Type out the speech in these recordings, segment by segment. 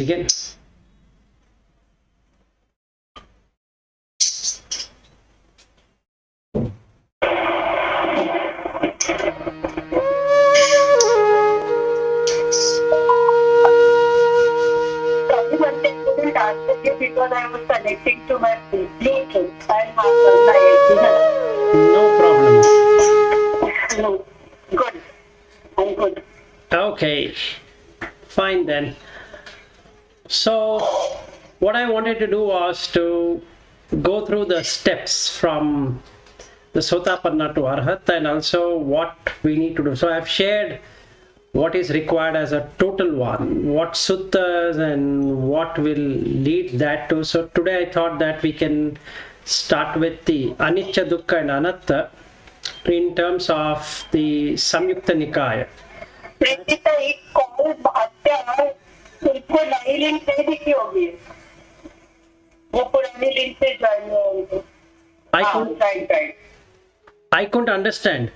Begin. Because I was connecting to my Bluetooth and No problem. no. Good. I'm good. Okay, fine then. So what I wanted to do was to go through the steps from the Sotapanna to Arahat, and also what we need to do. So I've shared what is required as a total one, what suttas and what will lead that to. So today I thought that we can start with the anicca, dukkha and anatta in terms of the Samyukta Nikaya. प्रेमिता एक call भाग्य तुमको नई link नहीं दिखी होगी वो पुरानी link से ज्वाइन हुआ होगा I couldn't understand.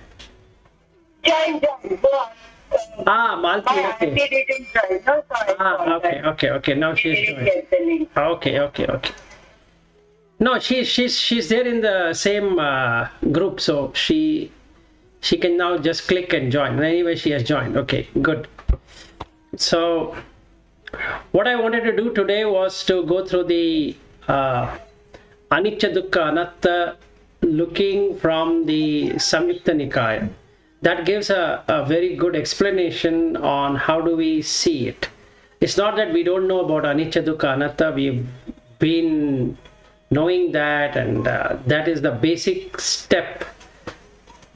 Join Malti, my okay. auntie didn't join, no, sorry. Okay. Now She she's didn't joined. get the link. Okay. No, she's there in the same group, so she can now just click and join. Anyway, she has joined. Okay, good. So what I wanted to do today was to go through the anicca, dukkha, anatta, looking from the Samyukta Nikaya. That gives a very good explanation on how do we see it. It's not that we don't know about anicca, dukkha, anatta. We've been knowing that, and that is the basic step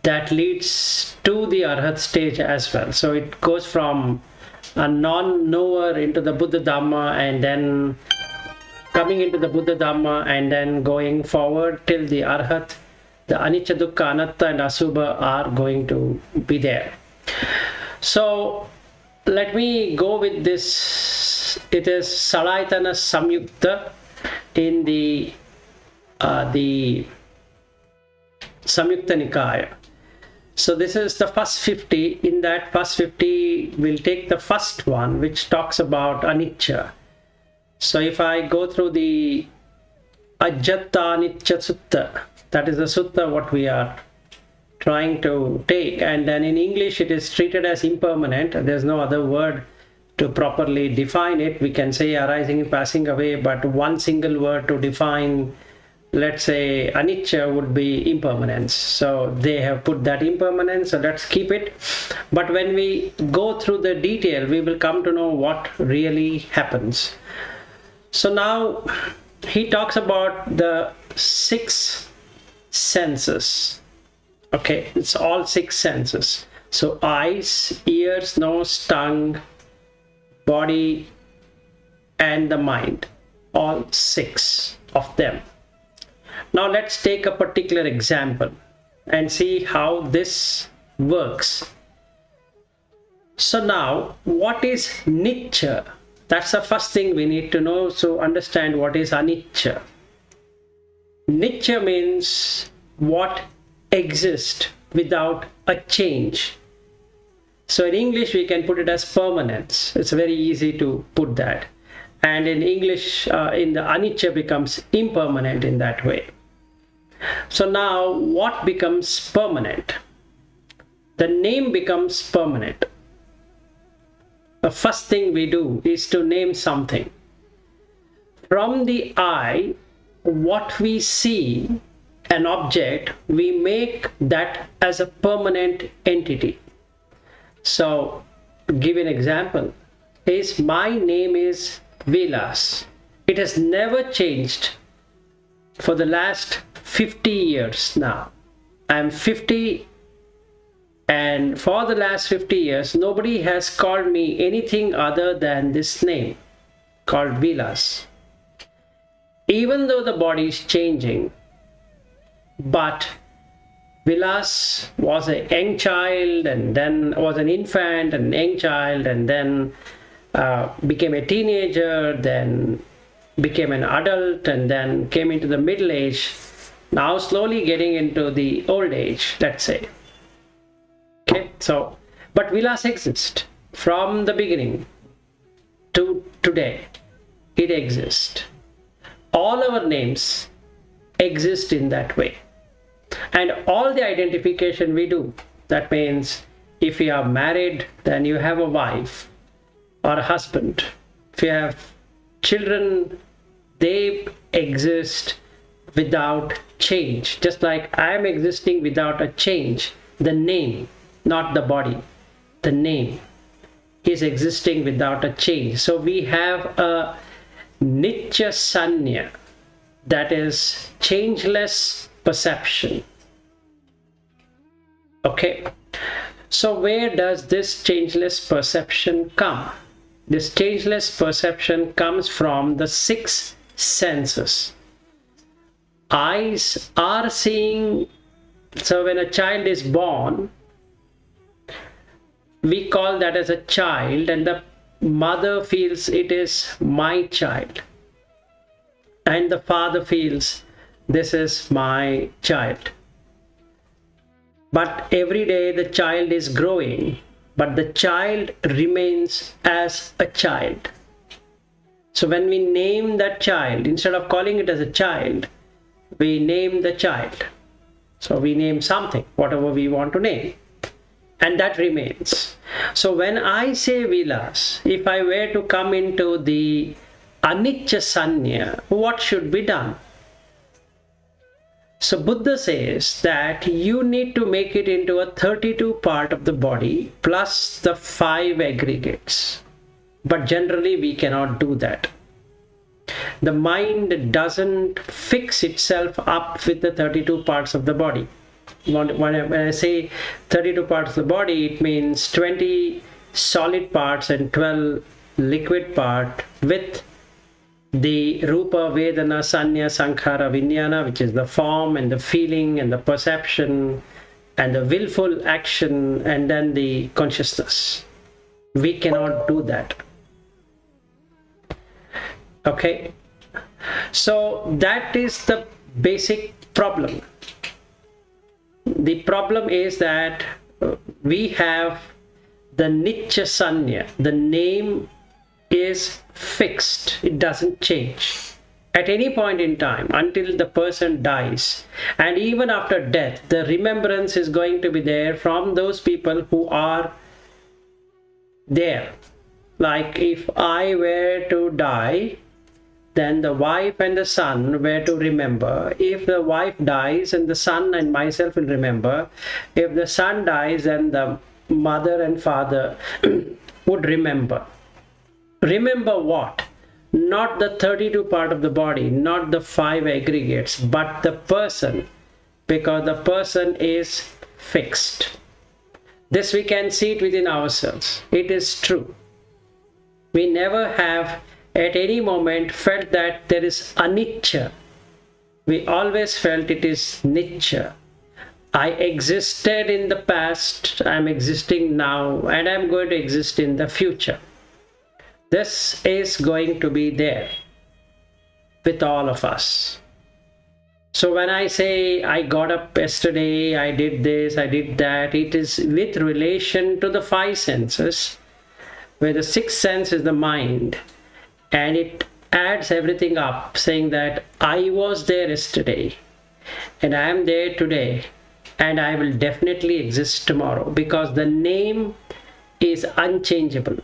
that leads to the Arahat stage as well. So it goes from a non-knower into the Buddha Dhamma, and then coming into the Buddha Dhamma, and then going forward till the Arahat. The anicca, dukkha, anatta and asubha are going to be there. So let me go with this. It is Salayatana Samyukta in the Samyukta Nikaya. So this is the first 50. In that first 50, we'll take the first one, which talks about anicca. So if I go through the Ajjatta Anicca Sutta, that is the sutta what we are trying to take, and then in English it is treated as impermanent. There's no other word to properly define it. We can say arising and passing away, but one single word to define, let's say, anicca would be impermanence. So they have put that impermanence, so let's keep it. But when we go through the detail, we will come to know what really happens. So now he talks about the 6 senses. Okay, it's all 6 senses. So eyes, ears, nose, tongue, body and the mind, all 6 of them. Now let's take a particular example and see how this works. So now, what is nicca? That's the first thing we need to know. So understand what is anicca. Nicca means what exists without a change. So in English we can put it as permanence. It's very easy to put that. And in English, in the anicca becomes impermanent in that way. So now what becomes permanent? The name becomes permanent. The first thing we do is to name something. From the eye, what we see, an object, we make that as a permanent entity. So, to give an example, is my name is Vilas. It has never changed for the last 50 years now. I'm 50, and for the last 50 years, nobody has called me anything other than this name called Vilas. Even though the body is changing, but Vilas was a young child, and then was an infant and young child, and then became a teenager, then became an adult, and then came into the middle age, now slowly getting into the old age, let's say. Okay, so, but Vilas exists from the beginning to today. it exists. All our names exist in that way. And all the identification we do, that means if you are married, then you have a wife or a husband. If you have children, they exist without change. Just like I am existing without a change. The name, not the body. The name is existing without a change. So we have a Nitya Sanya, that is changeless perception. Okay, so where does this changeless perception come? This changeless perception comes from the 6 senses. Eyes are seeing. So when a child is born, we call that as a child, and the mother feels it is my child, and the father feels this is my child. But every day the child is growing, but the child remains as a child. So when we name that child, instead of calling it as a child, we name the child. So we name something, whatever we want to name, and that remains. So when I say vilas, if I were to come into the anicca sanya, what should be done? So Buddha says that you need to make it into a 32 part of the body plus the 5 aggregates. But generally we cannot do that. The mind doesn't fix itself up with the 32 parts of the body. When I say 32 parts of the body, it means 20 solid parts and 12 liquid parts with the Rupa, Vedana, Sanya, Sankhara, Vijnana, which is the form and the feeling and the perception and the willful action, and then the consciousness. We cannot do that. Okay, so that is the basic problem. The problem is that we have the Nitya Sanya. The name is fixed. It doesn't change at any point in time until the person dies. And even after death, the remembrance is going to be there from those people who are there. Like if I were to die, then the wife and the son were to remember. If the wife dies, and the son and myself will remember. If the son dies, then the mother and father would remember. Remember what? Not the 32 part of the body, not the 5 aggregates, but the person, because the person is fixed. This we can see it within ourselves. It is true. We never have at any moment felt that there is anicca. We always felt it is nicca. I existed in the past, I am existing now, and I am going to exist in the future. This is going to be there with all of us. So when I say I got up yesterday, I did this, I did that, it is with relation to the 5 senses, where the 6th sense is the mind, and it adds everything up, saying that I was there yesterday, and I am there today, and I will definitely exist tomorrow, because the name is unchangeable.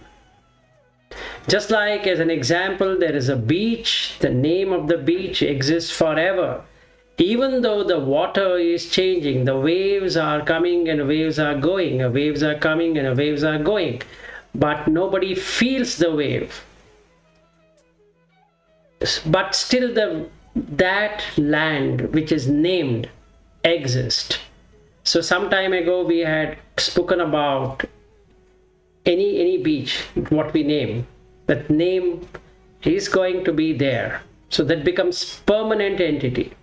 Just like, as an example, there is a beach, the name of the beach exists forever. Even though the water is changing, the waves are coming and waves are going, waves are coming and waves are going, but nobody feels the wave. But still that land which is named exists. So some time ago we had spoken about any beach, what we name. That name is going to be there. So that becomes permanent entity.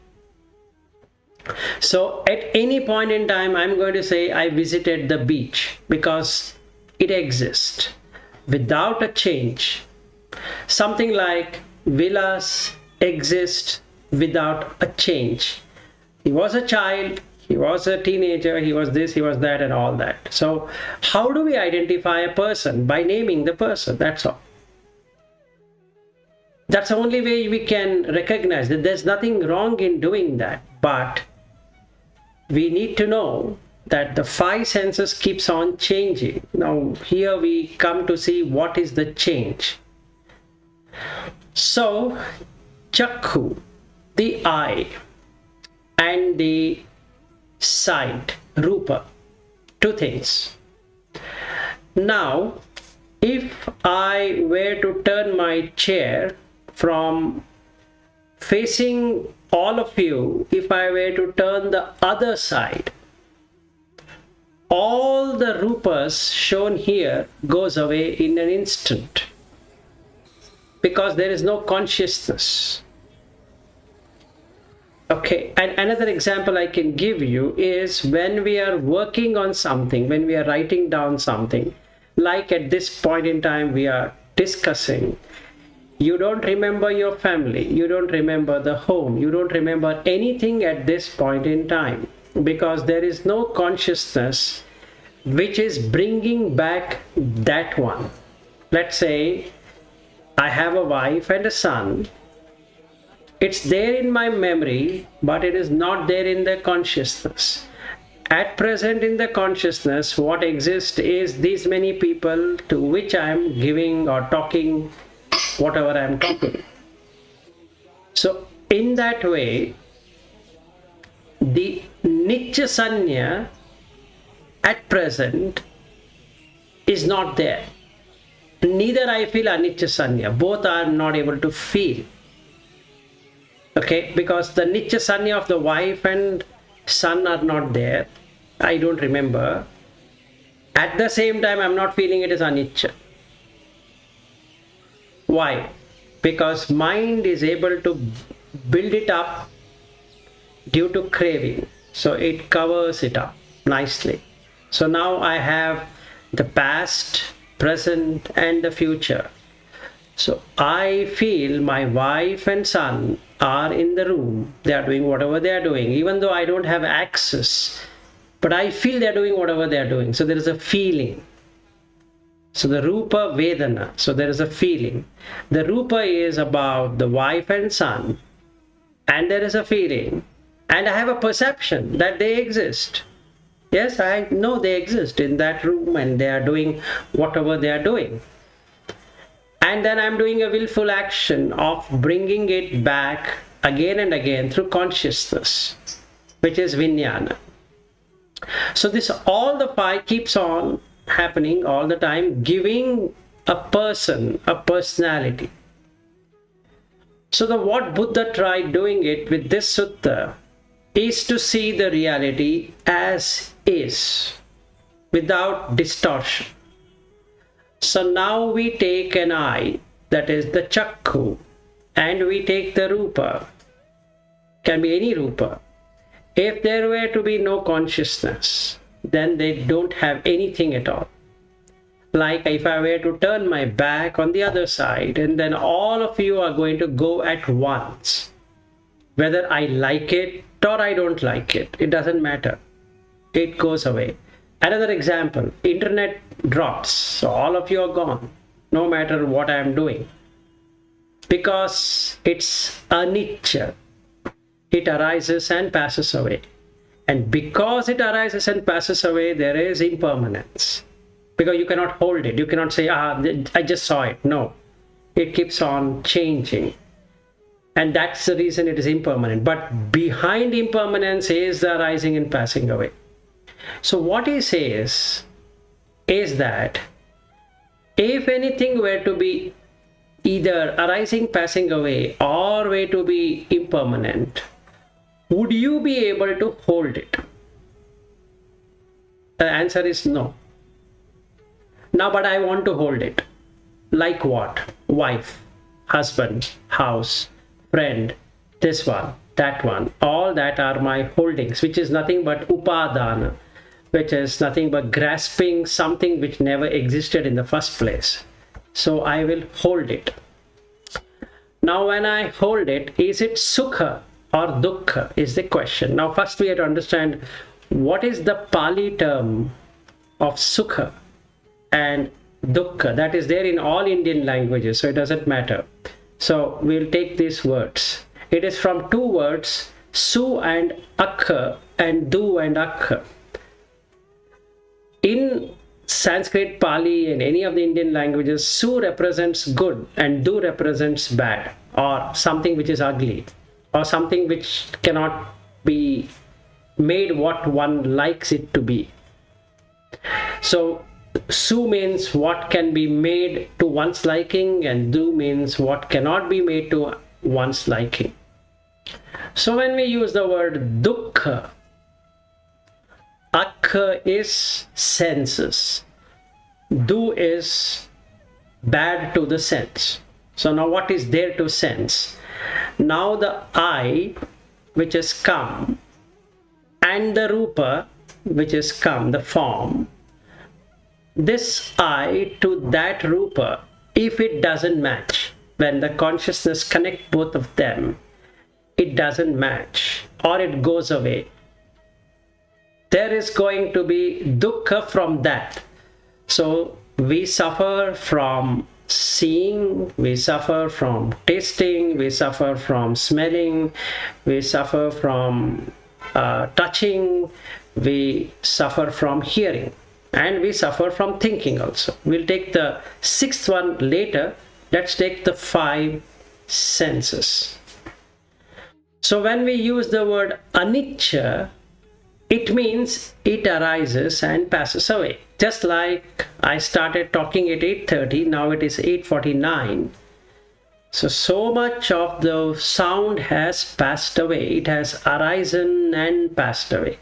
So at any point in time, I'm going to say I visited the beach, because it exists without a change. Something like Vilas exists without a change. He was a child, he was a teenager, he was this, he was that, and all that. So how do we identify a person? By naming the person, that's all. That's the only way we can recognize that there's nothing wrong in doing that. But we need to know that the five senses keeps on changing. Now here we come to see what is the change. So chakku, the eye, and the sight, rupa, two things. Now if I were to turn my chair from facing all of you, if I were to turn the other side, all the rupas shown here goes away in an instant, because there is no consciousness. Okay, and another example I can give you is when we are working on something, when we are writing down something, like at this point in time we are discussing, you don't remember your family, you don't remember the home, you don't remember anything at this point in time, because there is no consciousness which is bringing back that one. Let's say I have a wife and a son. It's there in my memory, but it is not there in the consciousness. At present in the consciousness, what exists is these many people to which I am giving or talking whatever I am talking. So in that way, the Nitya Sanya at present is not there. Neither I feel Anitya Sanya. Both are not able to feel. Okay, because the Nitya Sanya of the wife and son are not there. I don't remember. At the same time, I'm not feeling it is Anicca. Why? Because mind is able to build it up due to craving. So it covers it up nicely. So now I have the past, present, and the future. So I feel my wife and son are in the room. They are doing whatever they are doing, even though I don't have access. But I feel they are doing whatever they are doing. So there is a feeling. So the Rupa Vedana. So there is a feeling. The Rupa is about the wife and son. And there is a feeling. And I have a perception that they exist. Yes, I know they exist in that room and they are doing whatever they are doing. And then I'm doing a willful action of bringing it back again and again through consciousness, which is Vijnana. So this, all the five keeps on happening all the time, giving a person a personality. So what Buddha tried doing it with this sutta is to see the reality as is, without distortion. So now we take an eye, that is the chakku, and we take the rupa, can be any rupa. If there were to be no consciousness, then they don't have anything at all. Like if I were to turn my back on the other side, and then all of you are going to go at once. Whether I like it or I don't like it, it doesn't matter. It goes away. Another example, internet drops, so all of you are gone, no matter what I am doing. Because it's anicca. It arises and passes away. And because it arises and passes away, there is impermanence. Because you cannot hold it. You cannot say, I just saw it. No. It keeps on changing. And that's the reason it is impermanent. But behind impermanence is the arising and passing away. So what he says is that if anything were to be either arising, passing away, or were to be impermanent, would you be able to hold it? The answer is no. Now, but I want to hold it. Like what? Wife, husband, house, friend, this one, that one. All that are my holdings, which is nothing but upadana, which is nothing but grasping something which never existed in the first place. So I will hold it. Now when I hold it, is it sukha or dukkha is the question. Now first we have to understand what is the Pali term of sukha and dukkha. That is there in all Indian languages, so it doesn't matter. So we'll take these words. It is from two words, su and akka, and du and akka. In Sanskrit, Pali, and any of the Indian languages, su represents good and du represents bad, or something which is ugly, or something which cannot be made what one likes it to be. So su means what can be made to one's liking, and du means what cannot be made to one's liking. So when we use the word dukkha, akka is senses, du is bad to the sense. So now what is there to sense? Now the I, which has come, and the rupa, which has come, the form, this I to that rupa, if it doesn't match, when the consciousness connect both of them, it doesn't match or it goes away, there is going to be dukkha from that. So we suffer from seeing, we suffer from tasting, we suffer from smelling, we suffer from touching, we suffer from hearing, and we suffer from thinking also. We'll take the sixth one later. Let's take the five senses. So when we use the word anicca, it means it arises and passes away. Just like I started talking at 8:30, now it is 8:49. So much of the sound has passed away. It has arisen and passed away.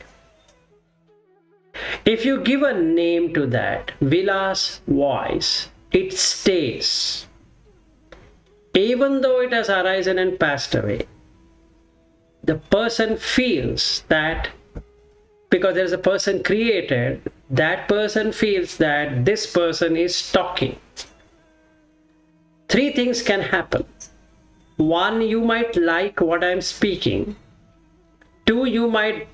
If you give a name to that, Vilas voice, it stays. Even though it has arisen and passed away, the person feels that, because there is a person created, that person feels that this person is talking. Three things can happen. One, you might like what I'm speaking. Two, you might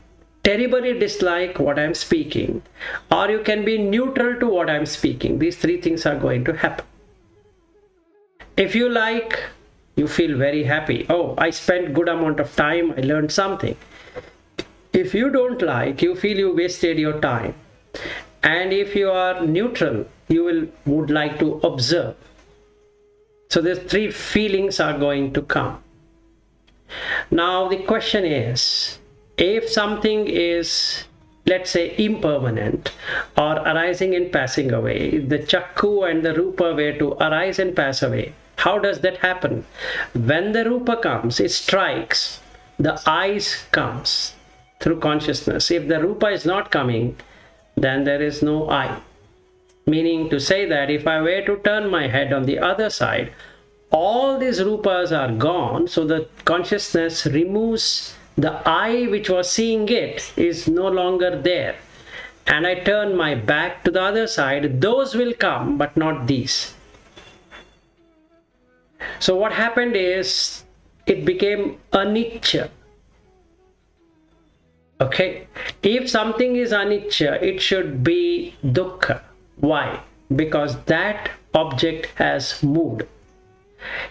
terribly dislike what I'm speaking. Or you can be neutral to what I'm speaking. These three things are going to happen. If you like, you feel very happy. Oh, I spent good amount of time, I learned something. If you don't like, you feel you wasted your time. And if you are neutral, you would like to observe. So these three feelings are going to come. Now the question is, if something is, let's say, impermanent or arising and passing away, the chakku and the rupa were to arise and pass away. How does that happen? When the rupa comes, it strikes, the eyes comes through consciousness. If the rupa is not coming, then there is no I. Meaning to say that if I were to turn my head on the other side, all these rupas are gone, so the consciousness removes the I which was seeing it, is no longer there. And I turn my back to the other side, those will come, but not these. So what happened is, it became anicca. Okay, if something is anicca, it should be dukkha. Why? Because that object has moved.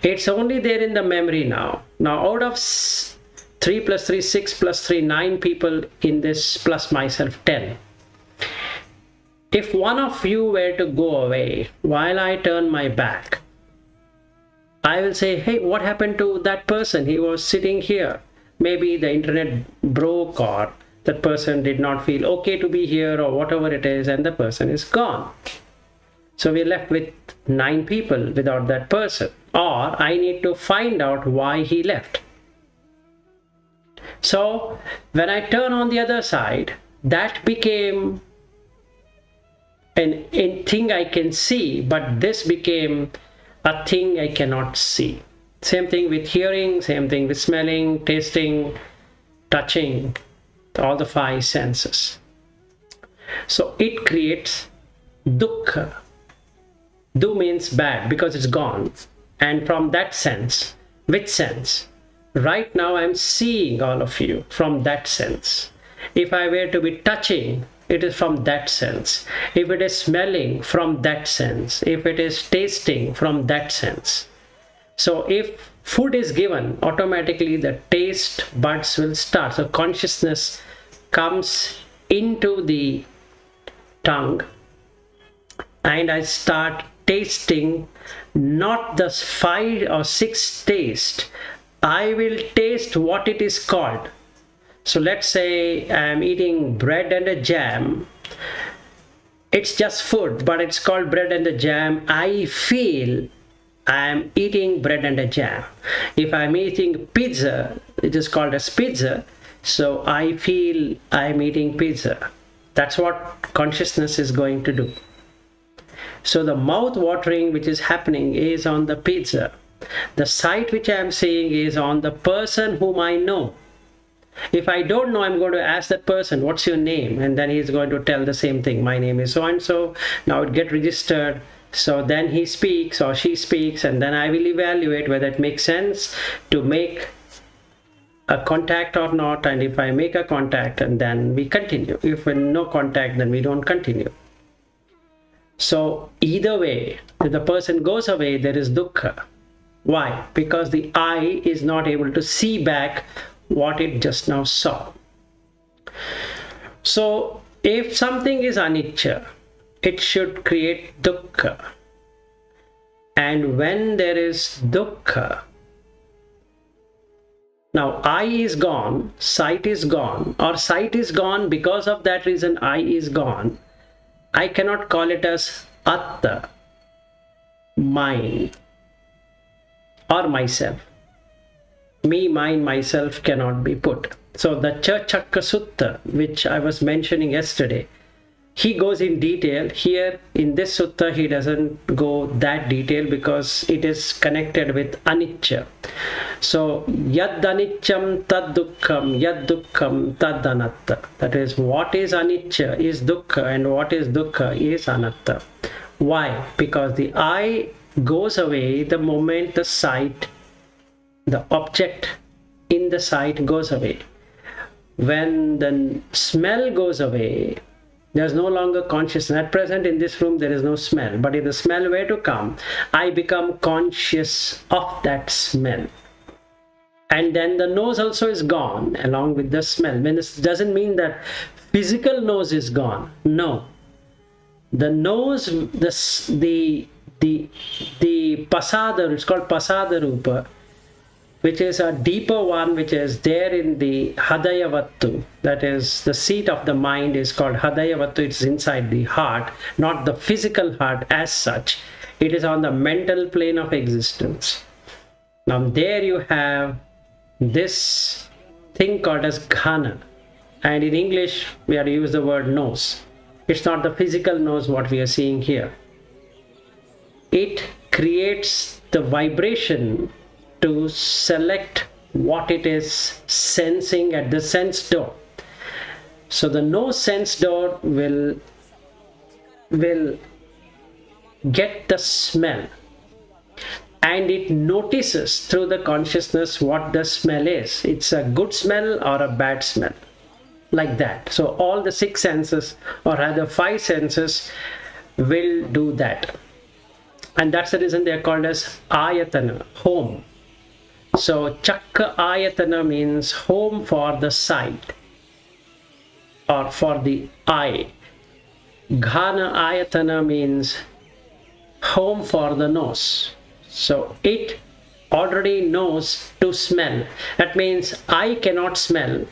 It's only there in the memory now. Now out of 3 plus 3, 6 plus 3, 9 people in this, plus myself, 10. If one of you were to go away while I turn my back, I will say, hey, what happened to that person? He was sitting here. Maybe the internet broke, or that person did not feel okay to be here, or whatever it is, and the person is gone. So we're left with 9 people without that person. Or I need to find out why he left. So when I turn on the other side, that became a thing I can see, but this became a thing I cannot see. Same thing with hearing, same thing with smelling, tasting, touching, all the 5 senses. So it creates dukkha. Du means bad because it's gone. And from that sense, which sense? Right now I'm seeing all of you from that sense. If I were to be touching, it is from that sense. If it is smelling, from that sense. If it is tasting, from that sense. So if food is given, automatically the taste buds will start. So consciousness comes into the tongue and I start tasting not the 5 or 6 taste. I will taste what it is called. So let's say I'm eating bread and a jam. It's just food, but it's called bread and a jam. I feel I'm eating bread and a jam. If I'm eating pizza, it is called as pizza. So I feel I'm eating pizza. That's what consciousness is going to do. So the mouth watering which is happening is on the pizza. The sight which I am seeing is on the person whom I know. If I don't know, I'm going to ask that person, what's your name? And then he's going to tell the same thing. My name is so-and-so. Now it get registered. So then he speaks or she speaks, and then I will evaluate whether it makes sense to make a contact or not. And if I make a contact, and then we continue. If no contact, then we don't continue. So either way, if the person goes away, there is dukkha. Why? Because the eye is not able to see back what it just now saw. So if something is anicca, it should create dukkha. And when there is dukkha, now eye is gone, sight is gone, or sight is gone because of that reason eye is gone. I cannot call it as atta, mine, or myself. Me, mine, myself cannot be put. So the Chakka Sutta, which I was mentioning yesterday, he goes in detail. Here in this sutta, he doesn't go that detail because it is connected with anicca. So yad aniccham tad dukkham, yad dukkham tad anatta. That is, what is anicca is dukkha, and what is dukkha is anatta. Why? Because the eye goes away the moment the sight, the object in the sight goes away. When the smell goes away, there's no longer consciousness. At present in this room there is no smell, but if the smell were to come, I become conscious of that smell. And then the nose also is gone along with the smell. When this doesn't mean that physical nose is gone. No. The nose, the pasada, it's called pasada rupa, which is a deeper one, which is there in the hadayavattu. That is, the seat of the mind is called hadayavattu. It's inside the heart, not the physical heart as such. It is on the mental plane of existence. Now there you have this thing called as ghana. And in English, we have to use the word nose. It's not the physical nose what we are seeing here. It creates the vibration to select what it is sensing at the sense door. So the nose sense door will get the smell, and it notices through the consciousness what the smell is. It's a good smell or a bad smell, like that. So all the 6 senses, or rather 5 senses, will do that. And that's the reason they are called as ayatana, home. So chakka ayatana means home for the sight or for the eye. Ghana ayatana means home for the nose. So it already knows to smell. That means eye cannot smell,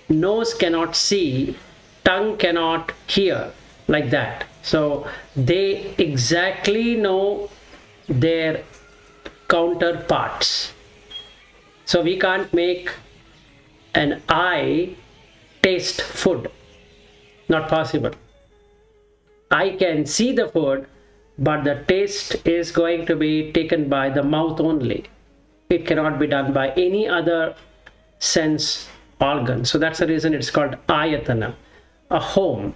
nose cannot see, tongue cannot hear, like that. So they exactly know their counterparts. So we can't make an eye taste food. Not possible. I can see the food, but the taste is going to be taken by the mouth only. It cannot be done by any other sense organ. So that's the reason it's called ayatana, a home.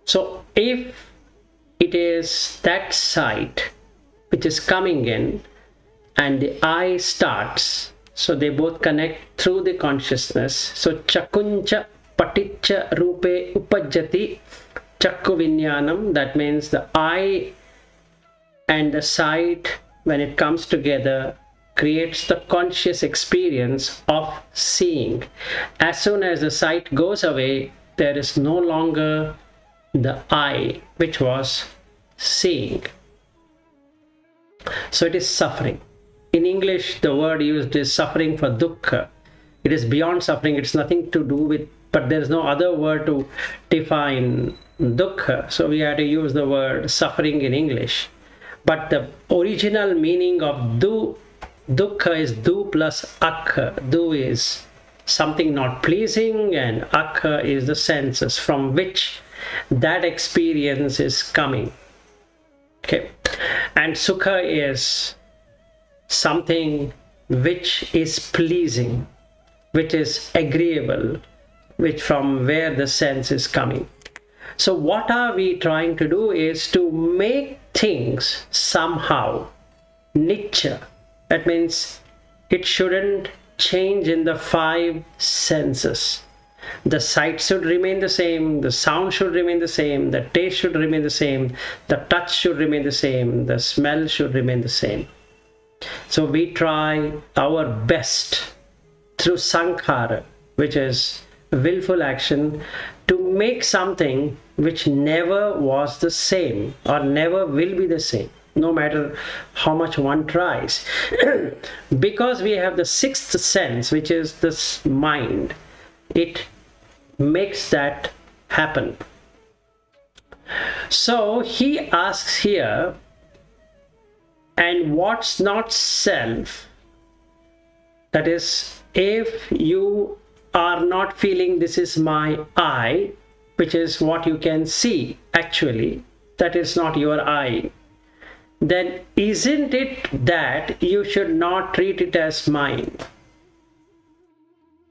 So if it is that sight which is coming in, and the eye starts, so they both connect through the consciousness. So chakuncha paticha rupe upajjati chakku vinyanam. That means the eye and the sight when it comes together, creates the conscious experience of seeing. As soon as the sight goes away, there is no longer the I which was seeing. So it is suffering. In English, the word used is suffering for dukkha. It is beyond suffering. It's nothing to do with, but there is no other word to define dukkha. So we had to use the word suffering in English. But the original meaning of dukkha is du plus akha. Du is something not pleasing, and akha is the senses from which that experience is coming. Okay, and sukha is something which is pleasing, which is agreeable, which from where the sense is coming. So what are we trying to do is to make things somehow anicca. That means it shouldn't change in the five senses. The sight should remain the same, the sound should remain the same, the taste should remain the same, the touch should remain the same, the smell should remain the same. So we try our best through sankhara, which is willful action, to make something which never was the same or never will be the same, no matter how much one tries. Because we have the sixth sense, which is this mind, it makes that happen. So he asks here, and what's not self? That is, if you are not feeling this is my I, which is what you can see actually, that is not your I, then isn't it that you should not treat it as mine?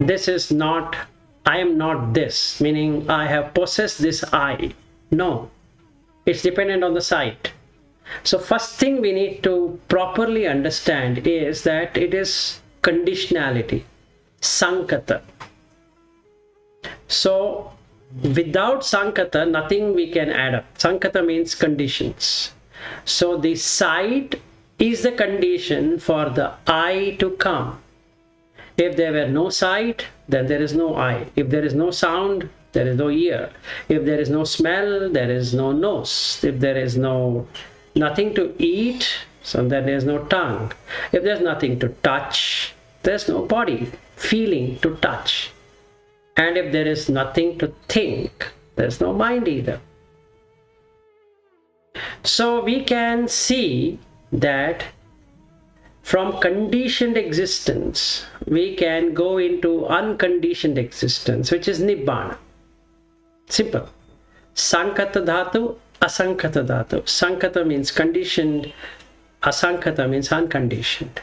This is not, I am not this, meaning I have possessed this I. No, it's dependent on the sight. So first thing we need to properly understand is that it is conditionality, sankata. So without sankata, nothing we can add up. Sankata means conditions. So the sight is the condition for the I to come. If there were no sight, then there is no I. If there is no sound, there is no ear. If there is no smell, there is no nose. If there is nothing to eat, so then there is no tongue. If there is nothing to touch, there is no body, feeling to touch. And if there is nothing to think, there is no mind either. So we can see that from conditioned existence, we can go into unconditioned existence, which is Nibbana. Simple. Sankata dhatu, asankata dhatu. Sankata means conditioned, asankata means unconditioned.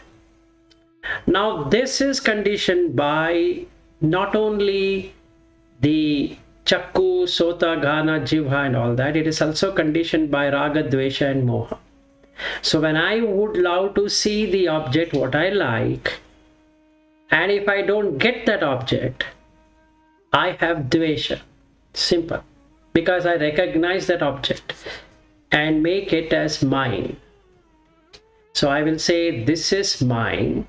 Now this is conditioned by not only the chakku, sota, ghana, jivha and all that, it is also conditioned by raga, dvesha and moha. So when I would love to see the object what I like, and if I don't get that object, I have dvesha. Simple. Because I recognize that object and make it as mine. So I will say, this is mine,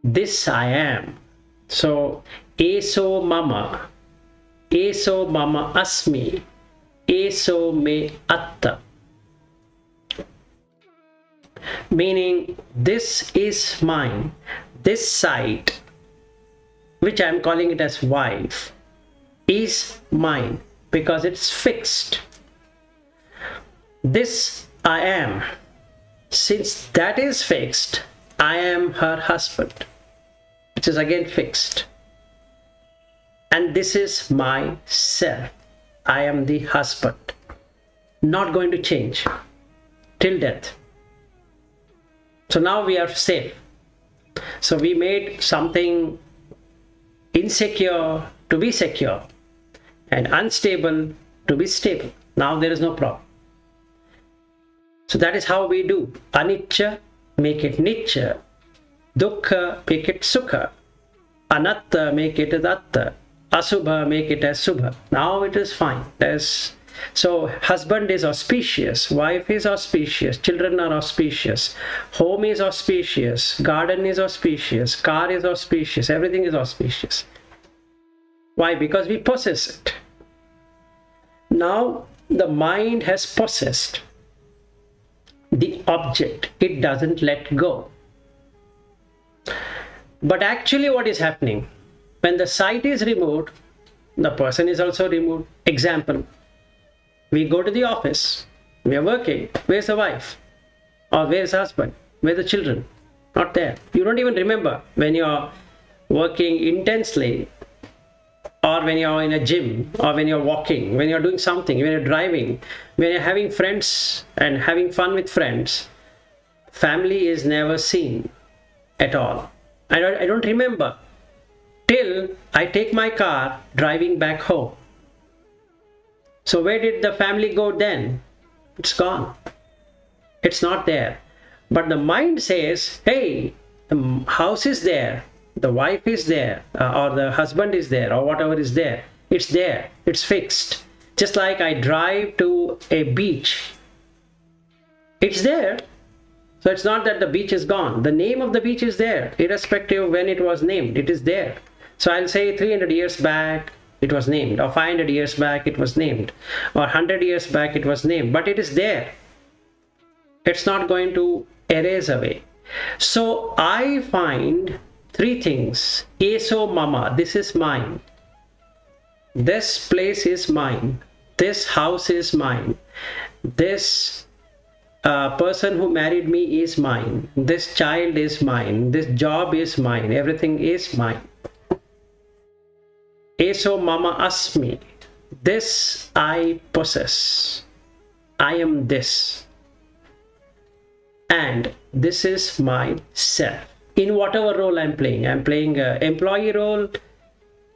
this I am. So, eso mama asmi, eso me atta. Meaning, this is mine, this sight, which I am calling it as wife, is mine because it's fixed. This I am, since that is fixed, I am her husband, which is again fixed. And this is myself. I am the husband. Not going to change till death. So now we are safe. So we made something insecure to be secure and unstable to be stable. Now there is no problem. So that is how we do. Anicca, make it nicca. Dukkha, make it sukha. Anatta, make it anatta. Asubha, make it as subha. Now it is fine. There's So husband is auspicious, wife is auspicious, children are auspicious, home is auspicious, garden is auspicious, car is auspicious, everything is auspicious. Why? Because we possess it. Now the mind has possessed the object. It doesn't let go. But actually what is happening? When the sight is removed, the person is also removed. Example, we go to the office, we are working, where's the wife? Or where's the husband? Where's the children? Not there. You don't even remember when you are working intensely, or when you are in a gym, or when you're walking, when you're doing something, when you're driving, when you're having friends and having fun with friends. Family is never seen at all. I don't remember till I take my car driving back home. So where did the family go then? It's gone. It's not there. But the mind says, hey, the house is there, the wife is there, or the husband is there, or whatever is there. It's there. It's fixed. Just like I drive to a beach. It's there. So it's not that the beach is gone. The name of the beach is there, irrespective of when it was named. It is there. So I'll say 300 years back it was named, or 500 years back it was named, or 100 years back it was named, but it is there. It's not going to erase away. So I find three things. Eso mama, this is mine. This place is mine. This house is mine. This person who married me is mine. This child is mine. This job is mine. Everything is mine. Eso mama asmi. This I possess. I am this. And this is my self. In whatever role I'm playing an employee role,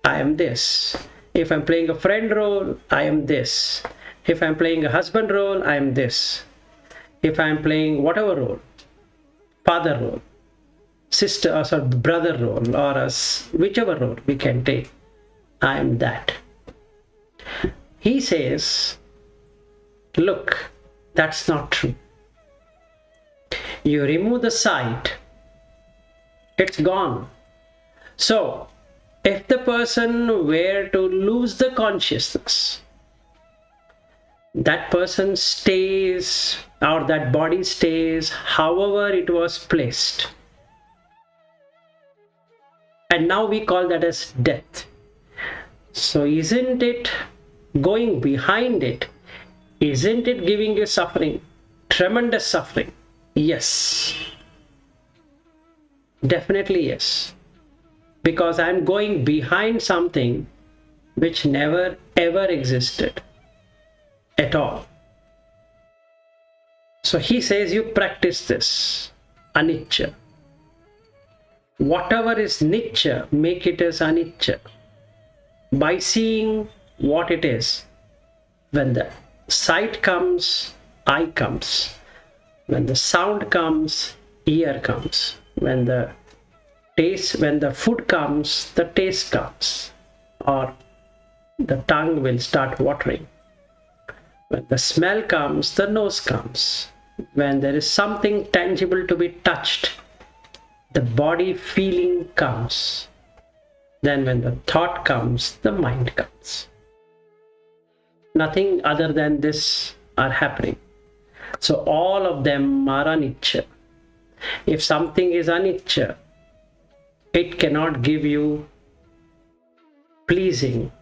I am this. If I'm playing a friend role, I am this. If I'm playing a husband role, I am this. If I'm playing whatever role, father role, sister or brother role, or whichever role we can take, I am that. He says, look, that's not true. You remove the sight, it's gone. So, if the person were to lose the consciousness, that person stays, or that body stays however it was placed. And now we call that as death. So isn't it going behind it? Isn't it giving you suffering? Tremendous suffering. Yes. Definitely yes. Because I'm going behind something which never ever existed at all. So he says you practice this. Anicca. Whatever is nicca, make it as anicca. By seeing what it is. When the sight comes, eye comes. When the sound comes, ear comes. When the food comes, the taste comes. Or the tongue will start watering. When the smell comes, the nose comes. When there is something tangible to be touched, the body feeling comes. Then when the thought comes, the mind comes. Nothing other than this are happening. So all of them are anicca. If something is anicca, it cannot give you pleasing.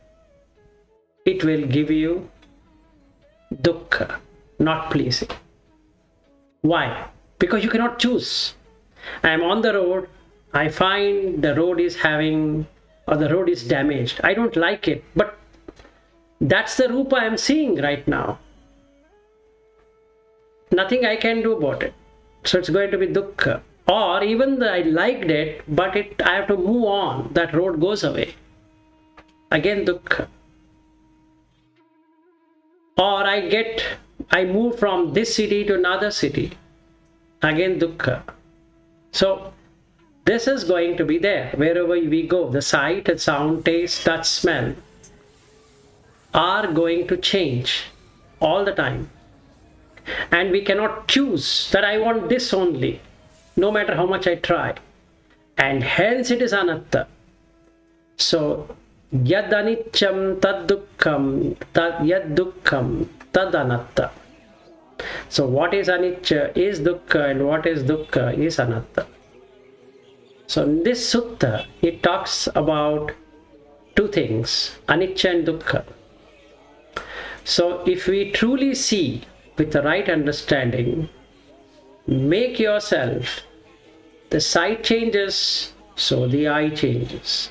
It will give you dukkha, not pleasing. Why? Because you cannot choose. I am on the road, I find the road is the road is damaged. I don't like it, but that's the rupa I am seeing right now. Nothing I can do about it. So it's going to be dukkha. Or even I liked it, but I have to move on. That road goes away. Again dukkha. Or I move from this city to another city. Again dukkha. So this is going to be there wherever we go. The sight, sound, taste, touch, smell are going to change. all the time. And we cannot choose that I want this only, no matter how much I try. And hence it is anatta. So, yad aniccam tad dukkham, yad dukkham tad anatta. So what is anicca is dukkha, and what is dukkha is anatta. So in this sutta, it talks about two things, anicca and dukkha. So if we truly see with the right understanding, make yourself, the sight changes, so the eye changes.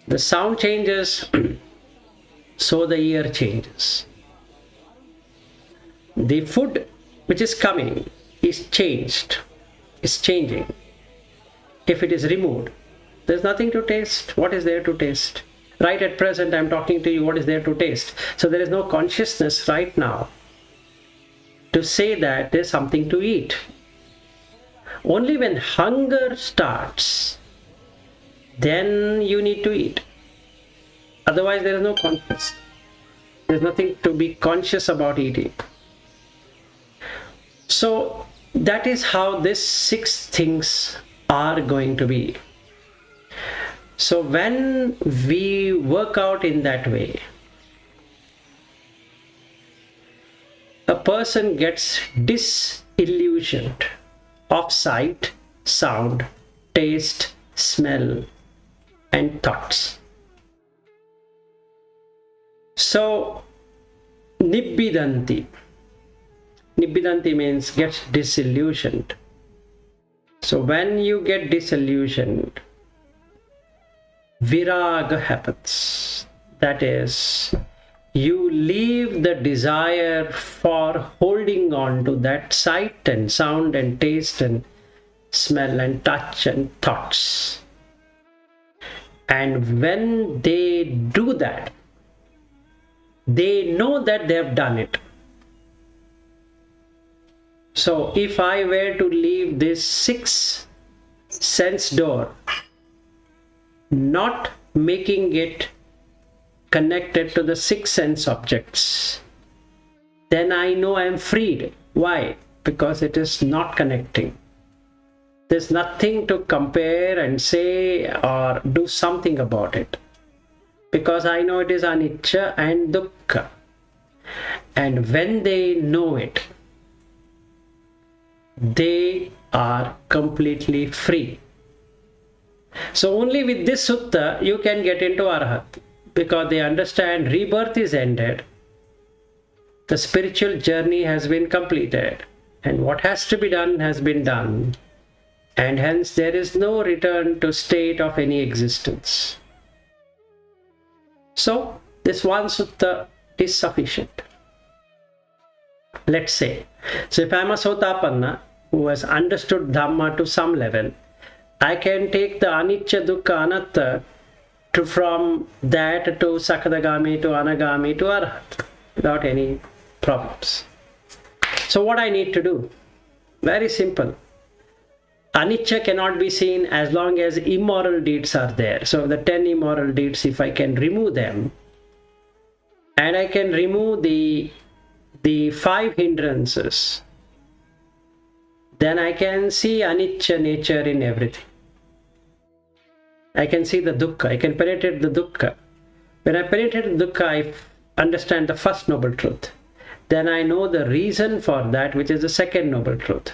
The sound changes, so the ear changes. The food which is coming is changed, is changing. If it is removed, there's nothing to taste. What is there to taste? Right at present, I'm talking to you, what is there to taste? So there is no consciousness right now to say that there's something to eat. Only when hunger starts, then you need to eat. Otherwise, there is no consciousness. There's nothing to be conscious about eating. So that is how these 6 things are going to be. So when we work out in that way, a person gets disillusioned of sight, sound, taste, smell, and thoughts. So, nibbidanti. Nibbidanti means gets disillusioned. So when you get disillusioned, viraga happens. That is, you leave the desire for holding on to that sight and sound and taste and smell and touch and thoughts. And when they do that, they know that they have done it. So if I were to leave this 6 sense door, not making it connected to the 6 sense objects, then I know I am freed. Why? Because it is not connecting. There's nothing to compare and say or do something about it. Because I know it is anicca and dukkha. And when they know it, they are completely free. So only with this sutta you can get into Arahat, because they understand rebirth is ended, the spiritual journey has been completed, and what has to be done has been done, and hence there is no return to state of any existence. So this one sutta is sufficient. Let's say, so if I am a Sotapanna who has understood Dhamma to some level, I can take the anicca, dukkha, anatta from that to sakadagami, to anagami, to Arahat without any problems. So what I need to do? Very simple. Anicca cannot be seen as long as immoral deeds are there. So the 10 immoral deeds, if I can remove them, and I can remove the 5 hindrances, then I can see anicca nature in everything. I can see the dukkha, I can penetrate the dukkha. When I penetrate the dukkha, I understand the first noble truth. Then I know the reason for that, which is the second noble truth,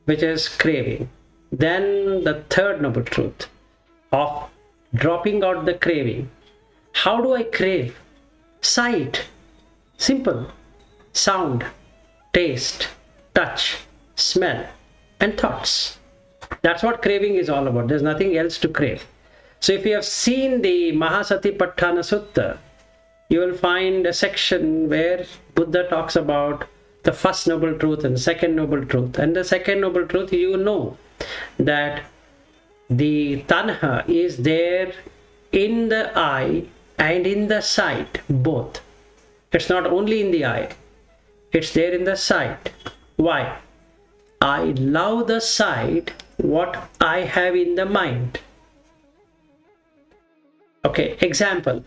which is craving. Then the third noble truth of dropping out the craving. How do I crave? Sight. Simple. Sound, taste, touch, smell, and thoughts. That's what craving is all about. There's nothing else to crave. So if you have seen the Satipatthàna Sutta, you will find a section where Buddha talks about the first noble truth and the second noble truth. And the second noble truth, you know that the tanha is there in the eye and in the sight, both. It's not only in the eye, it's there in the sight. Why? I love the sight, what I have in the mind. Okay, example.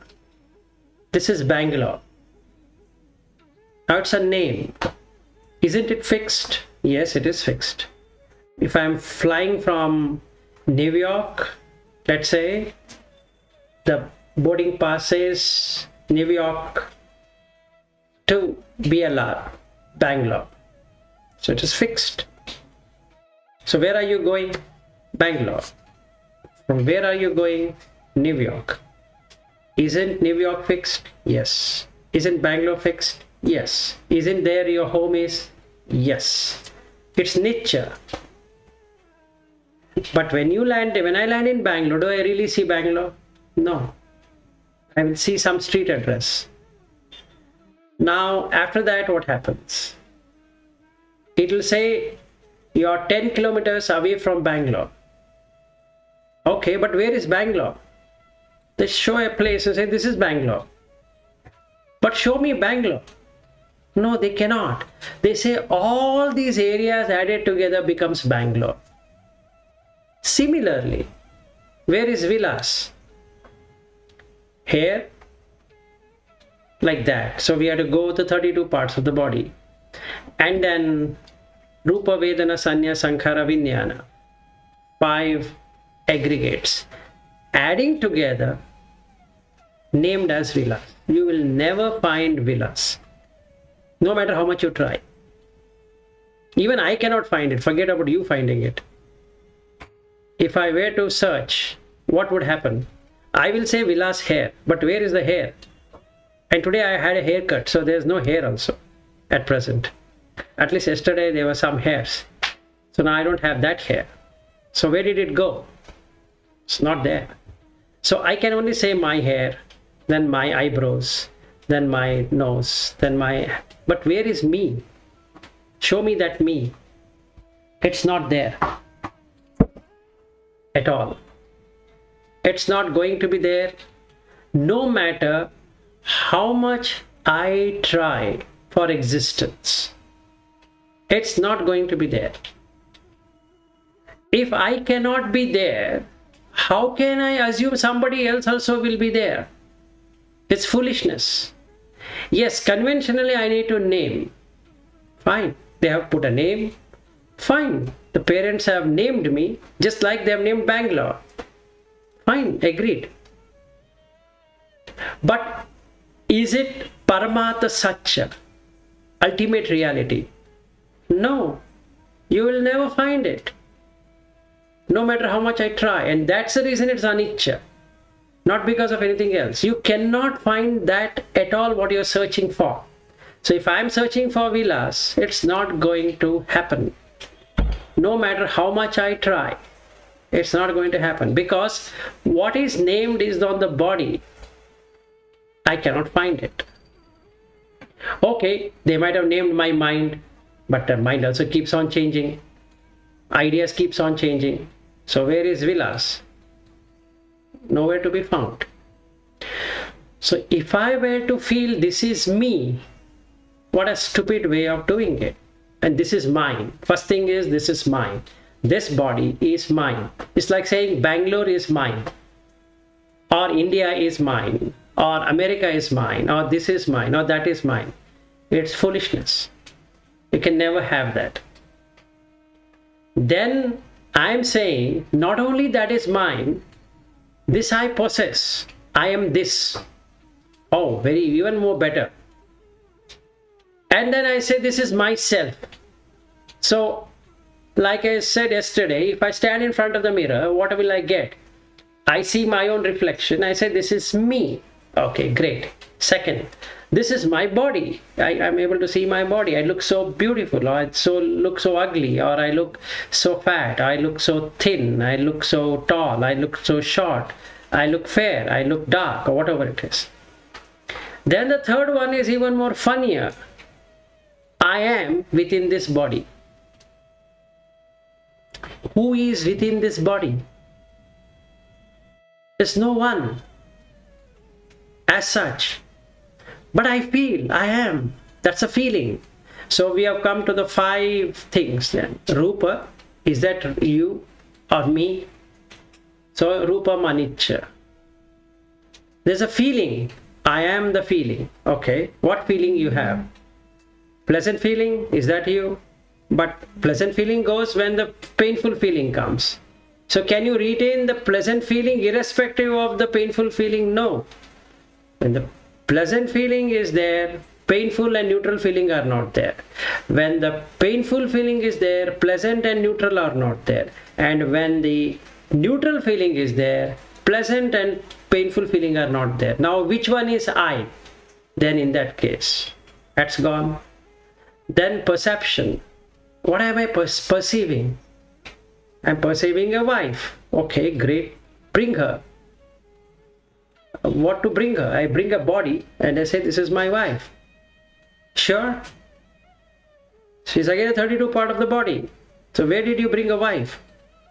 This is Bangalore. Now it's a name. Isn't it fixed? Yes, it is fixed. If I'm flying from New York, let's say, the boarding pass says New York to BLR, Bangalore. So it is fixed. So where are you going? Bangalore. From where are you going? New York. Isn't New York fixed? Yes. Isn't Bangalore fixed? Yes. Isn't there your home is? Yes. It's nature. But when I land in Bangalore, do I really see Bangalore? No. I will see some street address. Now, after that, what happens? It will say you are 10 kilometers away from Bangalore. Okay, but where is Bangalore? They show a place and say, this is Bangalore. But show me Bangalore. No, they cannot. They say all these areas added together becomes Bangalore. Similarly, where is Vilas? Here, like that. So we have to go to 32 parts of the body. And then Rupa, Vedana, Sanya, Sankhara, Vijnana. 5 aggregates. Adding together, named as Vilas. You will never find Vilas. No matter how much you try. Even I cannot find it. Forget about you finding it. If I were to search, what would happen? I will say Vilas hair, but where is the hair? And today I had a haircut, so there's no hair also at present. At least yesterday there were some hairs. So now I don't have that hair. So where did it go? It's not there. So I can only say my hair, then my eyebrows, then my nose, then my... But where is me? Show me that me. It's not there at all. It's not going to be there no matter how much I try for existence. It's not going to be there. If I cannot be there, how can I assume somebody else also will be there? It's foolishness. Yes, conventionally I need to name. Fine. They have put a name. Fine. The parents have named me just like they have named Bangalore. Fine. Agreed. But is it Paramatma Satya, ultimate reality? No. You will never find it. No matter how much I try. And that's the reason it's anicca. Not because of anything else. You cannot find that at all what you're searching for. So if I'm searching for Vilas, it's not going to happen. No matter how much I try, it's not going to happen. Because what is named is on the body. I cannot find it. Okay, they might have named my mind, but the mind also keeps on changing. Ideas keeps on changing. So where is Vilas? Nowhere to be found. So if I were to feel this is me, what a stupid way of doing it. And this is mine. First thing is, this is mine. This body is mine. It's like saying Bangalore is mine, or India is mine, or America is mine, or this is mine, or that is mine. It's foolishness. You can never have that. Then I'm saying, not only that is mine, this I possess. I am this. Oh, even more better. And then I say, this is myself. So, like I said yesterday, if I stand in front of the mirror, what will I get? I see my own reflection. I say, this is me. Okay, great. Second, this is my body. I'm able to see my body. I look so beautiful, or I look so ugly, or I look so fat, I look so thin, I look so tall, I look so short, I look fair, I look dark, or whatever it is. Then the third one is even more funnier. I am within this body. Who is within this body? There's no one as such. But I feel I am. That's a feeling. So we have come to the 5 things then. Rupa, is that you or me? So Rupa Anicca. There's a feeling. I am the feeling. Okay. What feeling you have? Pleasant feeling, is that you? But pleasant feeling goes when the painful feeling comes. So can you retain the pleasant feeling irrespective of the painful feeling? No. When the pleasant feeling is there, painful and neutral feeling are not there. When the painful feeling is there, pleasant and neutral are not there. And when the neutral feeling is there, pleasant and painful feeling are not there. Now which one is I? Then in that case, that's gone. Then perception. What am I perceiving? I'm perceiving a wife. Okay, great. Bring her. What to bring her? I bring a body and I say this is my wife. Sure. She's again a 32 part of the body. So where did you bring a wife?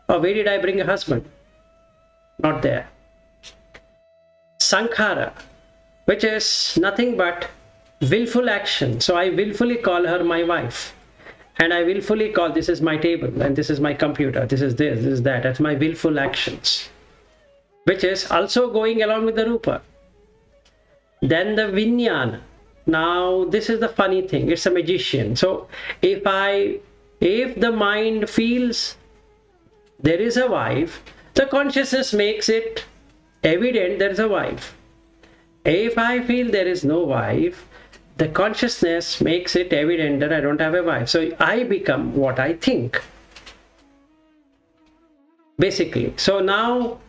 Or where did I bring a husband? Not there. Sankhara, which is nothing but willful action. So I willfully call her my wife. And I willfully call this is my table and this is my computer. This is this is that. That's my willful actions. Which is also going along with the rupa. Then the vijnana. Now this is the funny thing. It's a magician. So if the mind feels there is a wife, the consciousness makes it evident there is a wife. If I feel there is no wife, the consciousness makes it evident that I don't have a wife. So I become what I think. Basically. So now,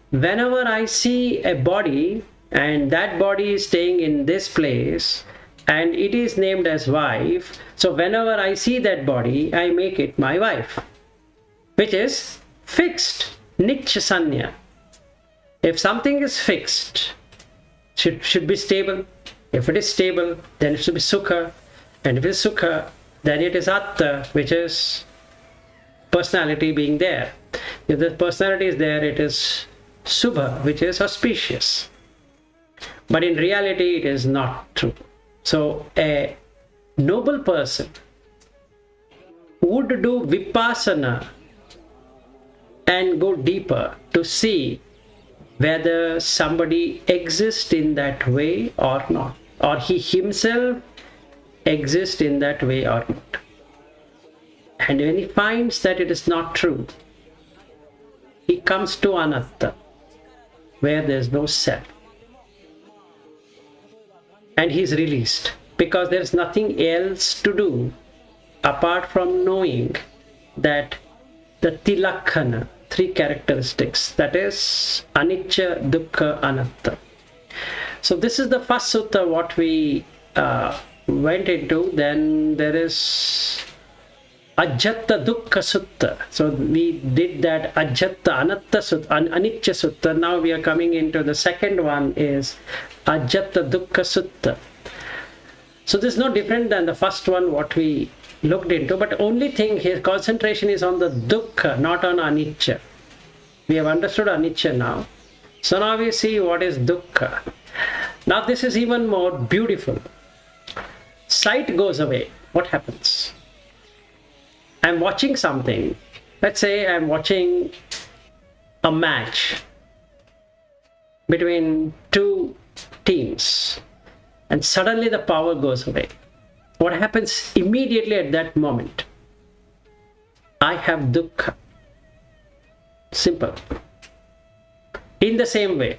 whenever I see a body, and that body is staying in this place, and it is named as wife, so whenever I see that body, I make it my wife. Which is fixed. Nichya sanya. If something is fixed, should be stable. If it is stable, then it should be sukha. And if it is sukha, then it is atta, which is personality being there. If the personality is there, it is subha, which is auspicious. But in reality, it is not true. So a noble person would do vipassana and go deeper to see whether somebody exists in that way or not, or he himself exists in that way or not. And when he finds that it is not true, he comes to anatta, where there is no self. And he is released, because there is nothing else to do apart from knowing that the tilakkana, three characteristics, that is anicca, dukkha, anatta. So this is the first sutta what we went into. Then there is ajjatta dukkha sutta. So we did that ajjatta anatta sutta, anicca sutta. Now we are coming into the second one, is ajjatta dukkha sutta. So this is no different than the first one what we looked into, but only thing his concentration is on the dukkha, not on anicca. We have understood anicca now. So now we see what is dukkha. Now this is even more beautiful. Sight goes away. What happens? I'm watching something. Let's say I'm watching a match between two teams, and suddenly the power goes away. What happens immediately at that moment? I have dukkha. Simple. In the same way,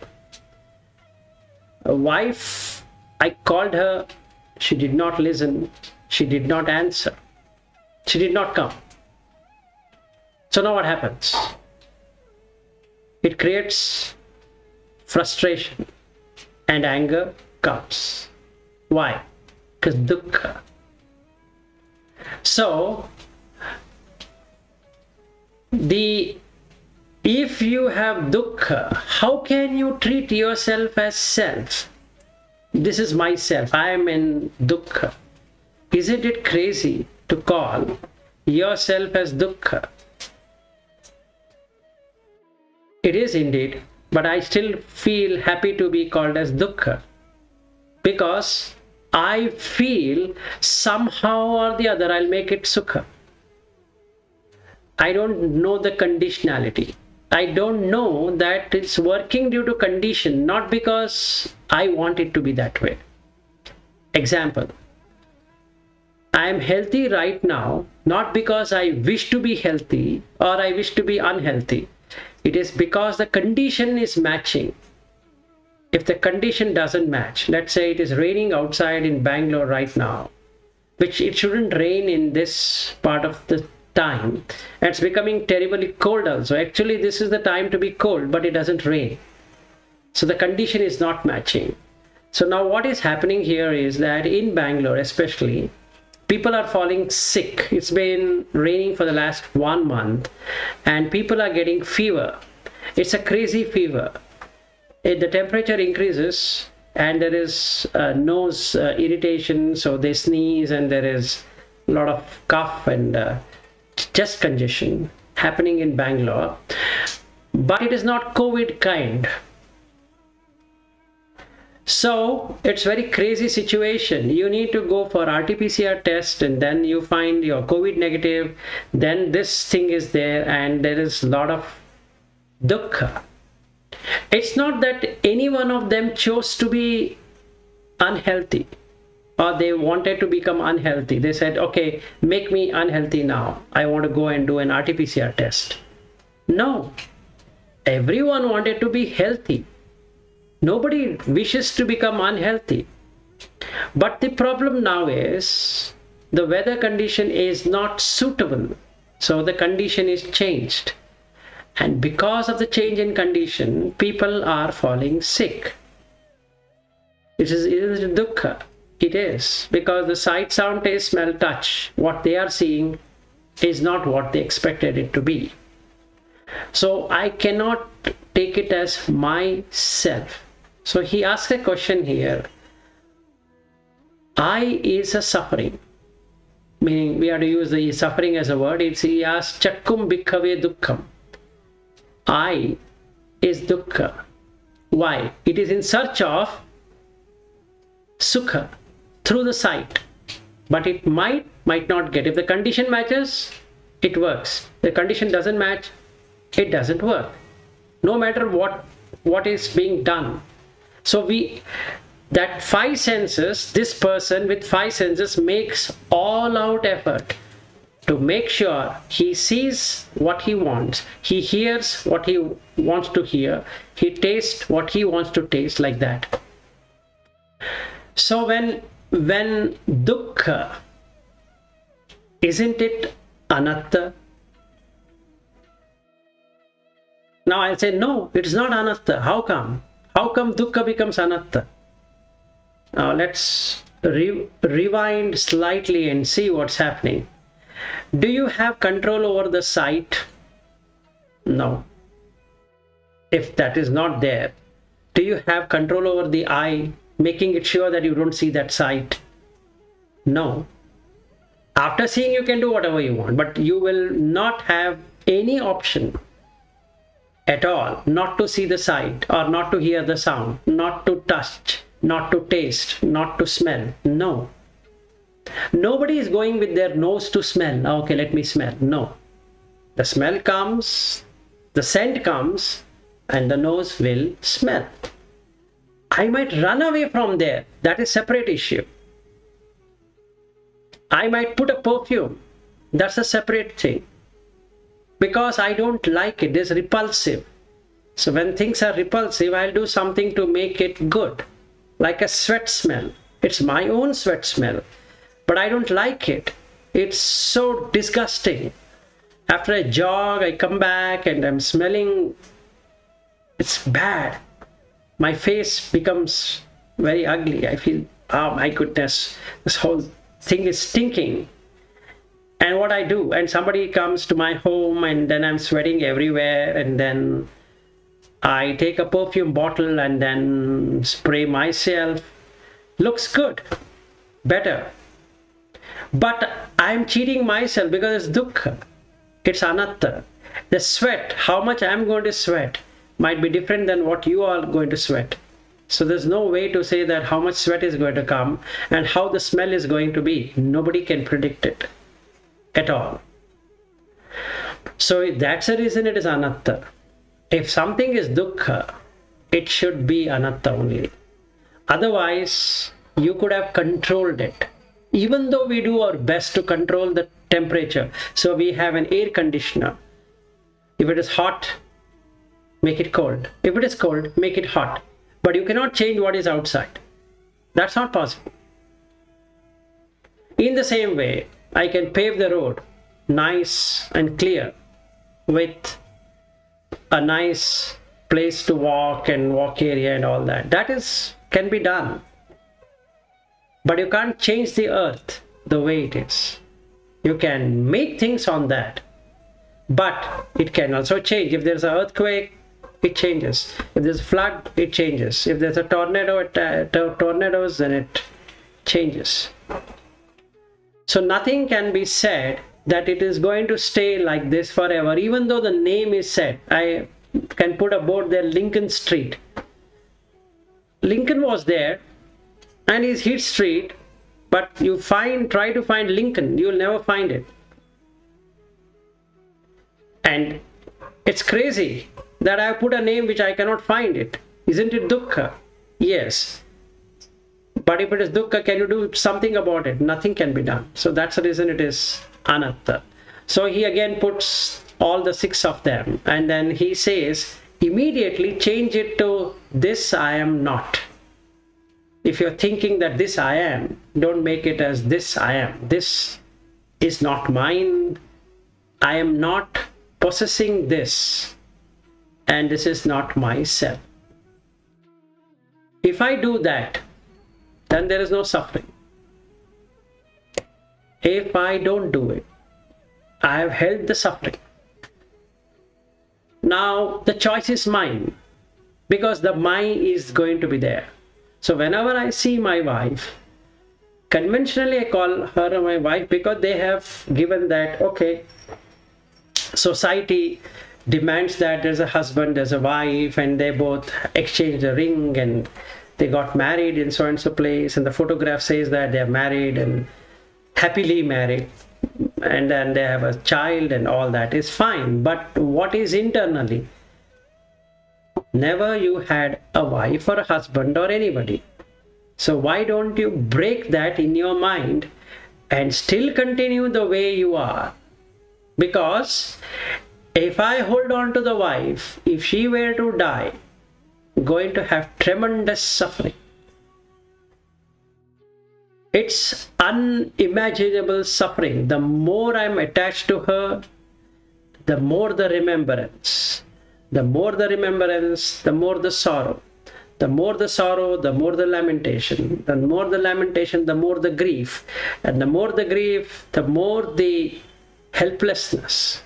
a wife, I called her, she did not listen, she did not answer, she did not come. So now what happens? It creates frustration and anger comes. Why? Because dukkha. So if you have dukkha, how can you treat yourself as self? This is myself, I am in dukkha. Isn't it crazy to call yourself as dukkha? It is indeed, but I still feel happy to be called as dukkha, because I feel somehow or the other I'll make it sukha. I don't know the conditionality. I don't know that it's working due to condition, not because I want it to be that way. Example. I am healthy right now, not because I wish to be healthy or I wish to be unhealthy. It is because the condition is matching. If the condition doesn't match, let's say it is raining outside in Bangalore right now, which it shouldn't rain in this part of the time. It's becoming terribly cold also. Actually, this is the time to be cold, but it doesn't rain. So the condition is not matching. So now what is happening here is that in Bangalore especially, people are falling sick. It's been raining for the last 1 month and people are getting fever. It's a crazy fever. The temperature increases and there is nose irritation, so they sneeze and there is a lot of cough and chest congestion happening in Bangalore. But it is not COVID kind. So it's very crazy situation. You need to go for RT-PCR test and then you find you're COVID negative. Then this thing is there and there is a lot of dukkha. It's not that any one of them chose to be unhealthy or they wanted to become unhealthy. They said, okay, make me unhealthy now. I want to go and do an RT-PCR test. No, everyone wanted to be healthy. Nobody wishes to become unhealthy. But the problem now is the weather condition is not suitable. So the condition is changed. And because of the change in condition, people are falling sick. It is dukkha. It is. Because the sight, sound, taste, smell, touch, what they are seeing is not what they expected it to be. So I cannot take it as myself. So he asks a question here. I is a suffering. Meaning we have to use the suffering as a word. He asks chakkum bhikkhave dukkham. I is dukkha. Why? It is in search of sukha through the sight. But it might not get. If the condition matches, it works. The condition doesn't match, it doesn't work. No matter what is being done. So that 5 senses, this person with 5 senses makes all out effort to make sure he sees what he wants, he hears what he wants to hear, he tastes what he wants to taste, like that. So when dukkha, isn't it anatta? Now I'll say, no, it is not anatta. How come? How come dukkha becomes anatta? Now let's rewind slightly and see what's happening. Do you have control over the sight? No. If that is not there, do you have control over the eye, making it sure that you don't see that sight? No. After seeing, you can do whatever you want, but you will not have any option at all not to see the sight or not to hear the sound, not to touch, not to taste, not to smell. No. Nobody is going with their nose to smell. Okay, let me smell. No. The smell comes, the scent comes, and the nose will smell. I might run away from there. That is a separate issue. I might put a perfume. That's a separate thing. Because I don't like it. It's repulsive. So when things are repulsive, I'll do something to make it good. Like a sweat smell. It's my own sweat smell. But I don't like it. It's so disgusting. After I jog, I come back and I'm smelling. It's bad. My face becomes very ugly. I feel, oh my goodness, this whole thing is stinking. And what I do, and somebody comes to my home and then I'm sweating everywhere, and then I take a perfume bottle and then spray myself. Looks good. Better. But I'm cheating myself because it's dukkha. It's anatta. The sweat, how much I'm going to sweat, might be different than what you are going to sweat. So there's no way to say that how much sweat is going to come and how the smell is going to be. Nobody can predict it at all. So that's the reason it is anatta. If something is dukkha, it should be anatta only. Otherwise, you could have controlled it. Even though we do our best to control the temperature, so we have an air conditioner. If it is hot, make it cold. If it is cold, make it hot. But you cannot change what is outside. That's not possible. In the same way, I can pave the road nice and clear with a nice place to walk and walk area and all that. That can be done. But you can't change the earth the way it is. You can make things on that. But it can also change. If there's an earthquake, it changes. If there's a flood, it changes. If there's a tornado, tornadoes, then it changes. So nothing can be said that it is going to stay like this forever, even though the name is said. I can put a board there, Lincoln Street. Lincoln was there and is hit street, but you try to find Lincoln, you will never find it. And it's crazy that I put a name which I cannot find it. Isn't it dukkha? Yes. But if it is dukkha, can you do something about it? Nothing can be done. So that's the reason it is anatta. So he again puts all the 6 of them, and then he says, immediately change it to this I am not. If you're thinking that this I am, don't make it as this I am. This is not mine. I am not possessing this. And this is not myself. If I do that, then there is no suffering. If I don't do it, I have held the suffering. Now the choice is mine, because the mine is going to be there. So whenever I see my wife, conventionally I call her my wife because they have given that, okay, society demands that there's a husband, there's a wife, and they both exchange the ring and they got married in so and so place, and the photograph says that they're married and happily married, and then they have a child, and all that is fine. But what is internally? Never you had a wife or a husband or anybody. So why don't you break that in your mind and still continue the way you are? Because if I hold on to the wife, if she were to die, going to have tremendous suffering. It's unimaginable suffering. The more I'm attached to her, the more the remembrance. The more the remembrance, the more the sorrow. The more the sorrow, the more the lamentation. The more the lamentation, the more the grief. And the more the grief, the more the helplessness.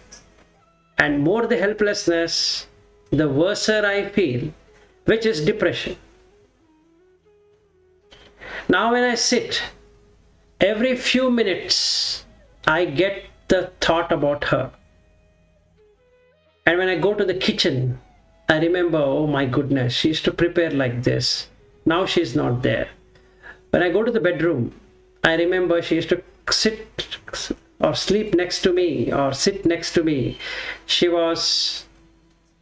And more the helplessness, the worser I feel, which is depression. Now when I sit, every few minutes, I get the thought about her. And when I go to the kitchen, I remember, oh my goodness, she used to prepare like this. Now she's not there. When I go to the bedroom, I remember she used to sit or sleep next to me or sit next to me. She was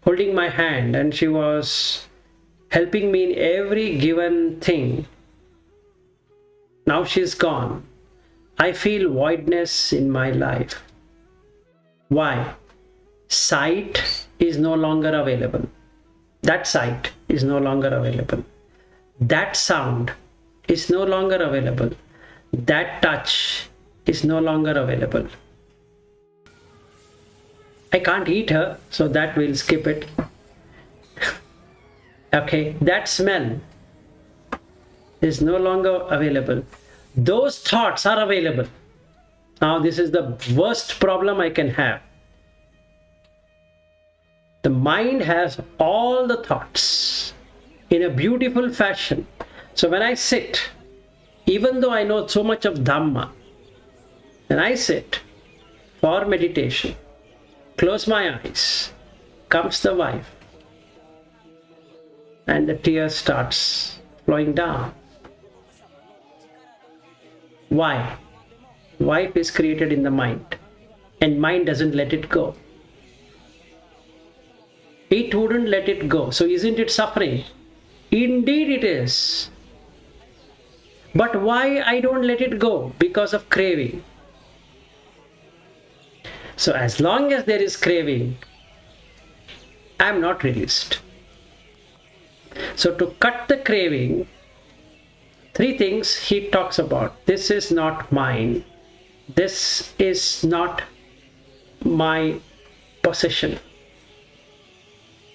holding my hand and she was helping me in every given thing. Now she's gone. I feel voidness in my life. Why? Sight is no longer available. That sight is no longer available. That sound is no longer available. That touch is no longer available. I can't eat her, so that we'll skip it. Okay, that smell is no longer available. Those thoughts are available. Now this is the worst problem I can have. The mind has all the thoughts in a beautiful fashion. So when I sit, even though I know so much of Dhamma, when I sit for meditation, close my eyes, comes the wife, and the tear starts flowing down. Why? Wife is created in the mind, and mind doesn't let it go. It wouldn't let it go. So isn't it suffering? Indeed it is. But why I don't let it go? Because of craving. So as long as there is craving, I am not released. So to cut the craving, 3 things he talks about. This is not mine. This is not my possession.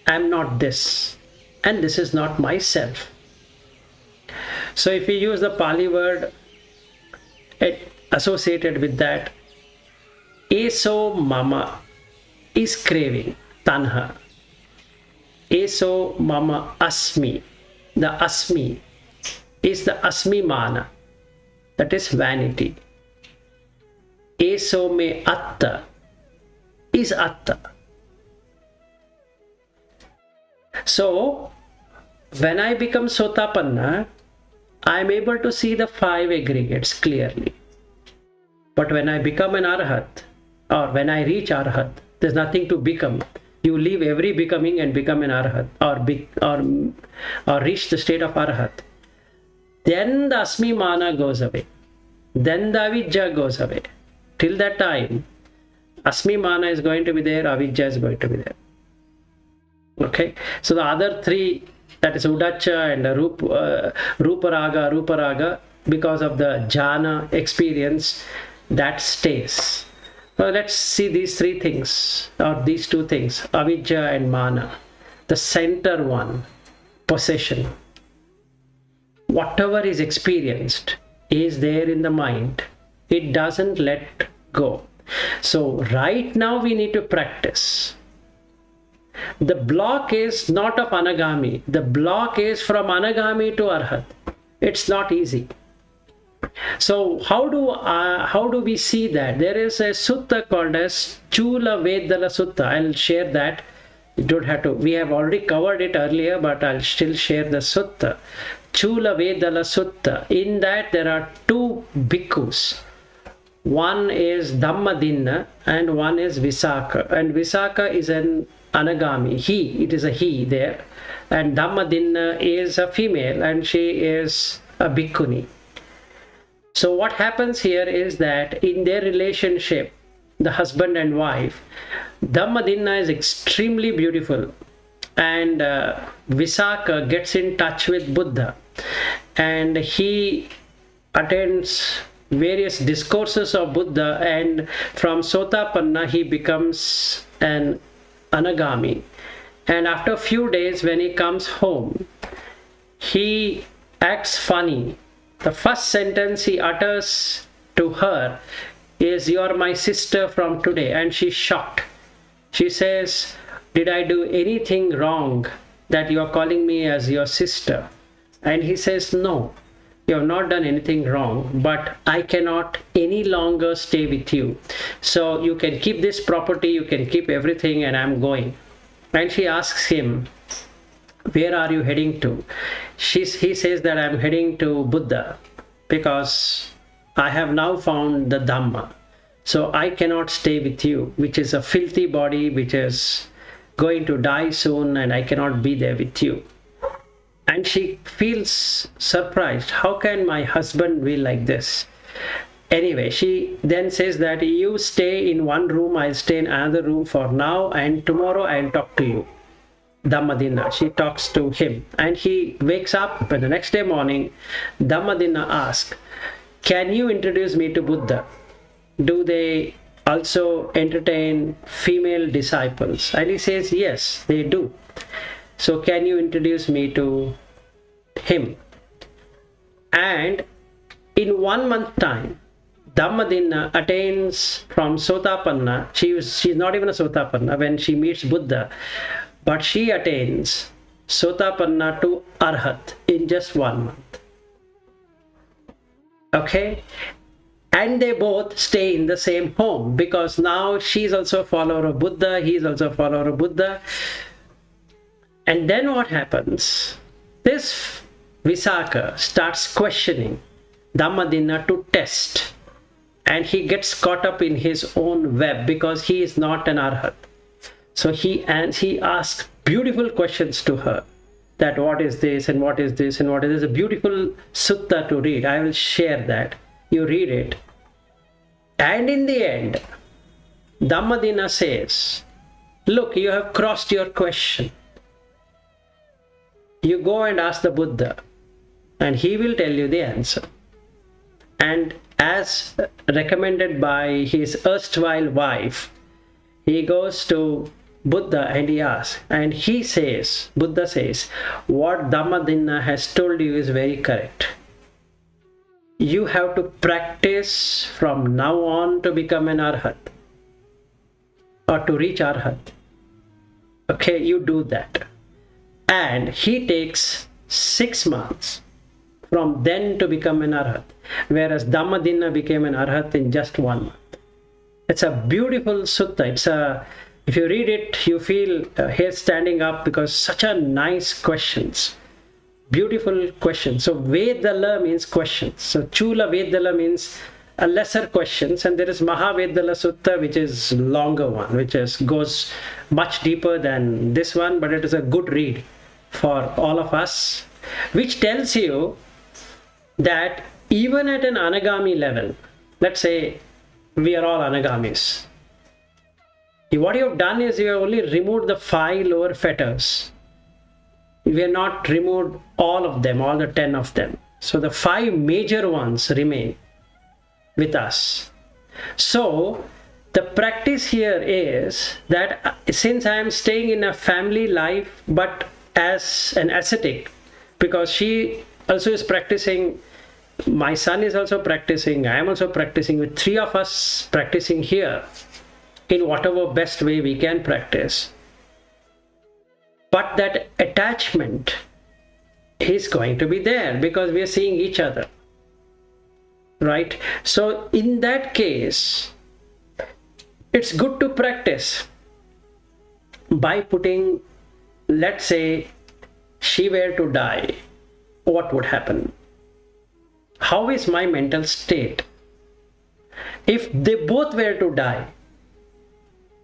I am not this. And this is not myself. So if we use the Pali word associated with that, eso mama is craving, tanha. Eso mama asmi. The asmi is the asmimana, that is vanity. Eso me atta is atta. So when I become Sotapanna, I am able to see the 5 aggregates clearly. But when I become an Arahat, or when I reach Arahat, there's nothing to become. You leave every becoming and become an Arahat, or reach the state of Arahat. Then the Asmimana goes away. Then the Avidya goes away. Till that time, Asmimana is going to be there, Avidya is going to be there. Okay, so the other 3, that is Udacha and Ruparaga, because of the jhana experience, that stays. So let's see these 3 things, or these 2 things, Avidya and Mana. The center one, possession. Whatever is experienced is there in the mind. It doesn't let go. So right now we need to practice. The block is not of anagami. The block is from anagami to arhat. It's not easy. So how do we see that? There is a sutta called as Chula Vedala Sutta. I'll share that. You don't have to. We have already covered it earlier, but I'll still share the sutta. Chula Vedala Sutta. In that there are 2 bhikkhus. One is Dhammadinna and one is Visakha. And Visakha is an anagami. It is a he there. And Dhammadinna is a female and she is a bhikkhuni. So what happens here is that in their relationship, the husband and wife, Dhammadinna is extremely beautiful, and Visakha gets in touch with Buddha, and he attends various discourses of Buddha, and from Sotapanna he becomes an anagami. And after a few days, when he comes home, he acts funny. The first sentence he utters to her is, "You are my sister from today," and she's shocked. She says, "Did I do anything wrong that you are calling me as your sister?" And he says, "No, you have not done anything wrong, but I cannot any longer stay with you. So you can keep this property, you can keep everything, and I'm going." And she asks him, "Where are you heading to?" He says that I'm heading to Buddha because I have now found the Dhamma. So I cannot stay with you, which is a filthy body, which is going to die soon, and I cannot be there with you. And she feels surprised. How can my husband be like this? Anyway, she then says that you stay in one room, I'll stay in another room for now, and tomorrow I'll talk to you. Dhammadinna, she talks to him, and he wakes up, and the next day morning, Dhammadinna asks, "Can you introduce me to Buddha? Do they also entertain female disciples?" And he says, "Yes, they do. So can you introduce me to him?" And in 1 month time, Dhammadinna attains from Sotapanna. She's not even a Sotapanna when she meets Buddha, but she attains Sotapanna to Arahat in just 1 month. Okay? And they both stay in the same home because now she's also a follower of Buddha, he's also a follower of Buddha. And then what happens? This Visakha starts questioning Dhammadinna to test. And he gets caught up in his own web because he is not an Arahat. So he asks beautiful questions to her. that what is this and what is this and what is this. It's a beautiful sutta to read. I will share that. You read it. And in the end, Dhammadinna says, look, you have crossed your question. You go and ask the Buddha, and he will tell you the answer. And as recommended by his erstwhile wife, he goes to Buddha and he asks, and he says, Buddha says, what Dhammadinna has told you is very correct. You have to practice from now on to become an Arahat, or to reach Arahat. Okay, you do that. And he takes 6 months from then to become an Arahat, whereas Dhammadinna became an Arahat in just 1 month. It's a beautiful sutta. If you read it, you feel hair standing up, because such a nice questions. Beautiful questions. So Vedala means questions. So Chula Vedala means a lesser questions, and there is Mahavedala Sutta, which is longer one, which goes much deeper than this one, but it is a good read for all of us, which tells you that even at an anagami level, let's say we are all anagamis, what you have done is you have only removed the 5 lower fetters. We have not removed all of them, all the 10 of them. So the 5 major ones remain with us. So the practice here is that since I am staying in a family life, but as an ascetic, because she also is practicing, my son is also practicing, I am also practicing, with 3 of us practicing here in whatever best way we can practice. But that attachment is going to be there because we are seeing each other, right? So in that case, it's good to practice by putting, let's say she were to die, what would happen? How is my mental state? If they both were to die,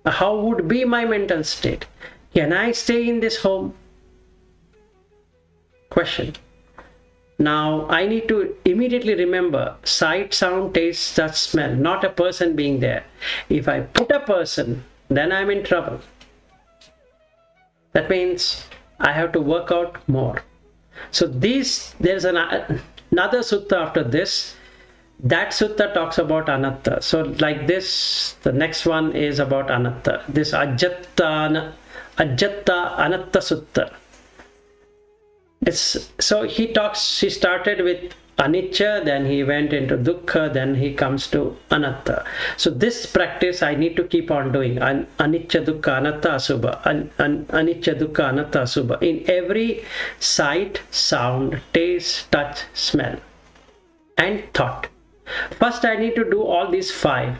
how would be my mental state? Can I stay in this home? Question. Now I need to immediately remember sight, sound, taste, touch, smell, not a person being there. If I put a person, then I'm in trouble. That means I have to work out more. So there's another sutta after this. That sutta talks about anatta. So like this, the next one is about anatta. This Ajjatta Anatta Sutta. So he started with anicca, then he went into dukkha, then he comes to anatta. So this practice I need to keep on doing. Anicca, dukkha, anatta, asubha. Anicca, dukkha, anatta, asubha. In every sight, sound, taste, touch, smell, and thought. First I need to do all these 5.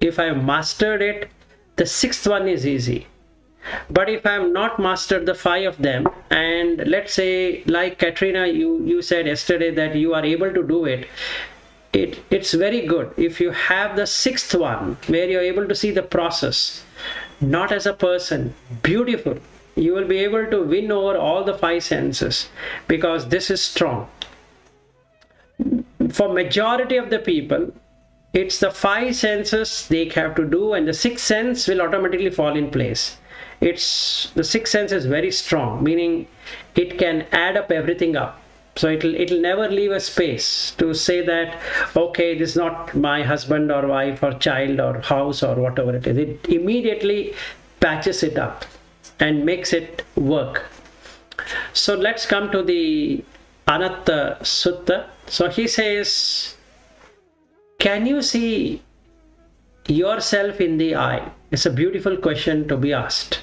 If I have mastered it, the 6th one is easy. But if I have not mastered the 5 of them, and let's say like Katrina, you said yesterday that you are able to do it, it's very good. If you have the 6th one where you're able to see the process, not as a person, beautiful. You will be able to win over all the 5 senses because this is strong. For majority of the people, it's the 5 senses they have to do, and the 6th sense will automatically fall in place. The 6th sense is very strong, meaning it can add up everything up. So it'll never leave a space to say that, okay, this is not my husband or wife or child or house or whatever it is. It immediately patches it up and makes it work. So let's come to the Anatta Sutta. So he says, can you see yourself in the eye? It's a beautiful question to be asked.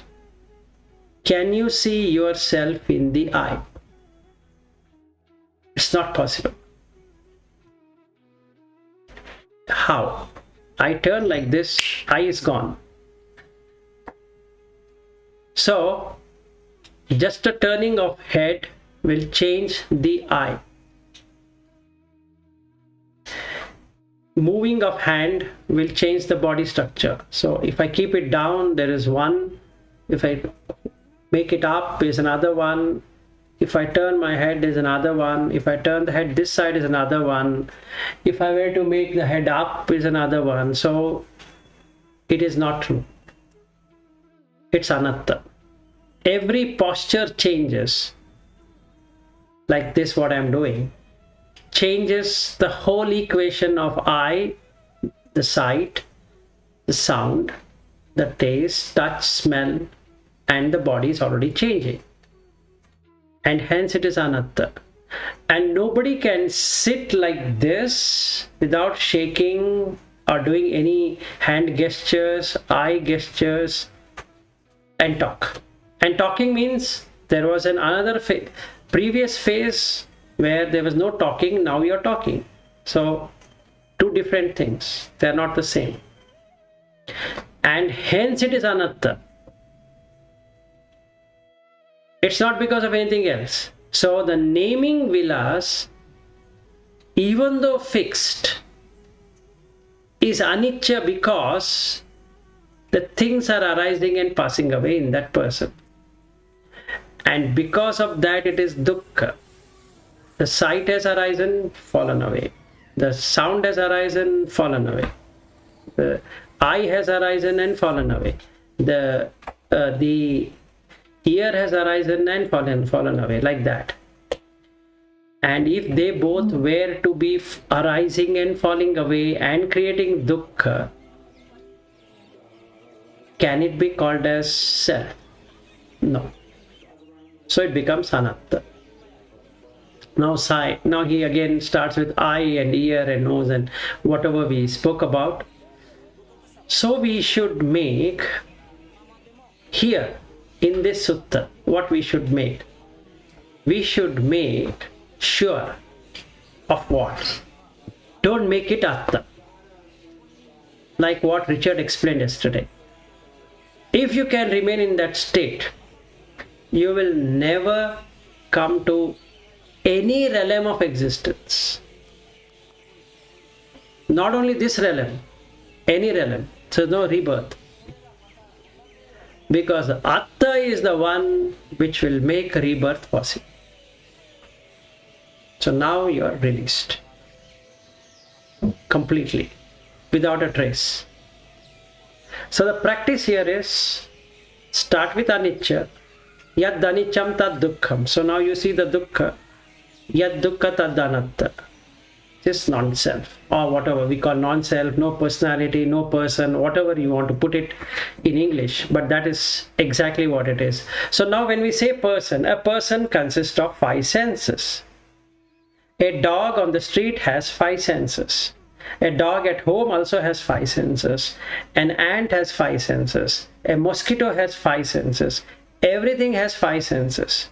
Can you see yourself in the eye? It's not possible. How? I turn like this, eye is gone. So just a turning of head will change the eye. Moving of hand will change the body structure. So if I keep it down, there is one. If I make it up, is another one. If I turn my head, is another one. If I turn the head this side, is another one. If I were to make the head up, is another one. So it is not true. It's anatta. Every posture changes. Like this, what I'm doing, changes the whole equation of eye, the sight, the sound, the taste, touch, smell, and the body is already changing. And hence it is anatta. And nobody can sit like this without shaking or doing any hand gestures, eye gestures, and talk. And talking means there was another previous phase where there was no talking, now you're talking. So two different things, they're not the same. And hence it is anatta. It's not because of anything else. So the naming vilas, even though fixed, is anicca because the things are arising and passing away in that person. And because of that it is dukkha. The sight has arisen, fallen away. The sound has arisen, fallen away. The eye has arisen and fallen away. The ear has arisen and fallen away, like that. And if they both were to be arising and falling away and creating dukkha, can it be called as self? No. So it becomes anatta. Now he again starts with eye and ear and nose and whatever we spoke about. So we should make here in this sutta, what we should make? We should make sure of what? Don't make it atta. Like what Richard explained yesterday. If you can remain in that state, you will never come to any realm of existence. Not only this realm, any realm. So no rebirth. Because atta is the one which will make rebirth possible. So now you are released. Completely. Without a trace. So the practice here is, start with anicca. Yad aniccam tad dukkham. So now you see the dukkha. Yad dukkha tad anatta. This non-self, or whatever we call non-self, no personality, no person, whatever you want to put it in English, but that is exactly what it is. So now when we say person, a person consists of 5 senses. A dog on the street has 5 senses. A dog at home also has 5 senses. An ant has 5 senses. A mosquito has 5 senses. Everything has 5 senses.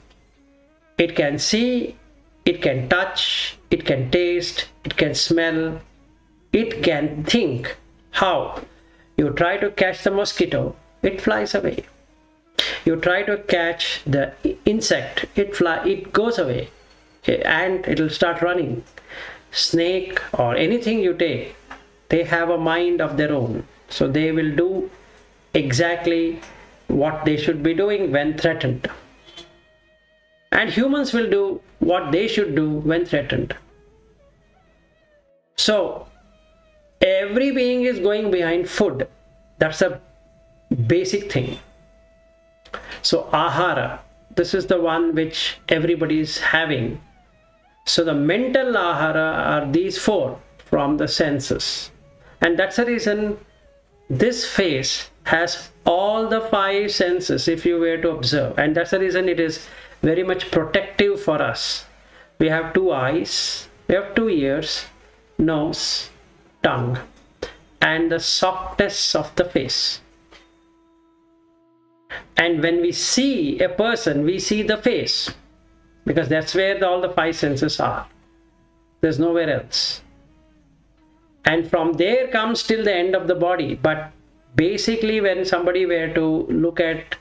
It can see, it can touch, it can taste, it can smell, it can think. How? You try to catch the mosquito, it flies away. You try to catch the insect, it goes away. And it will start running. Snake or anything you take, they have a mind of their own. So they will do exactly what they should be doing when threatened. And humans will do what they should do when threatened. So every being is going behind food. That's a basic thing. So ahara, this is the one which everybody is having. So the mental ahara are these 4 from the senses. And that's the reason this face has all the 5 senses if you were to observe. And that's the reason it is very much protective for us. We have 2 eyes, we have 2 ears, nose, tongue, and the softness of the face. And when we see a person, we see the face, because that's where all the 5 senses are. There's nowhere else. And from there comes till the end of the body. But basically when somebody were to look at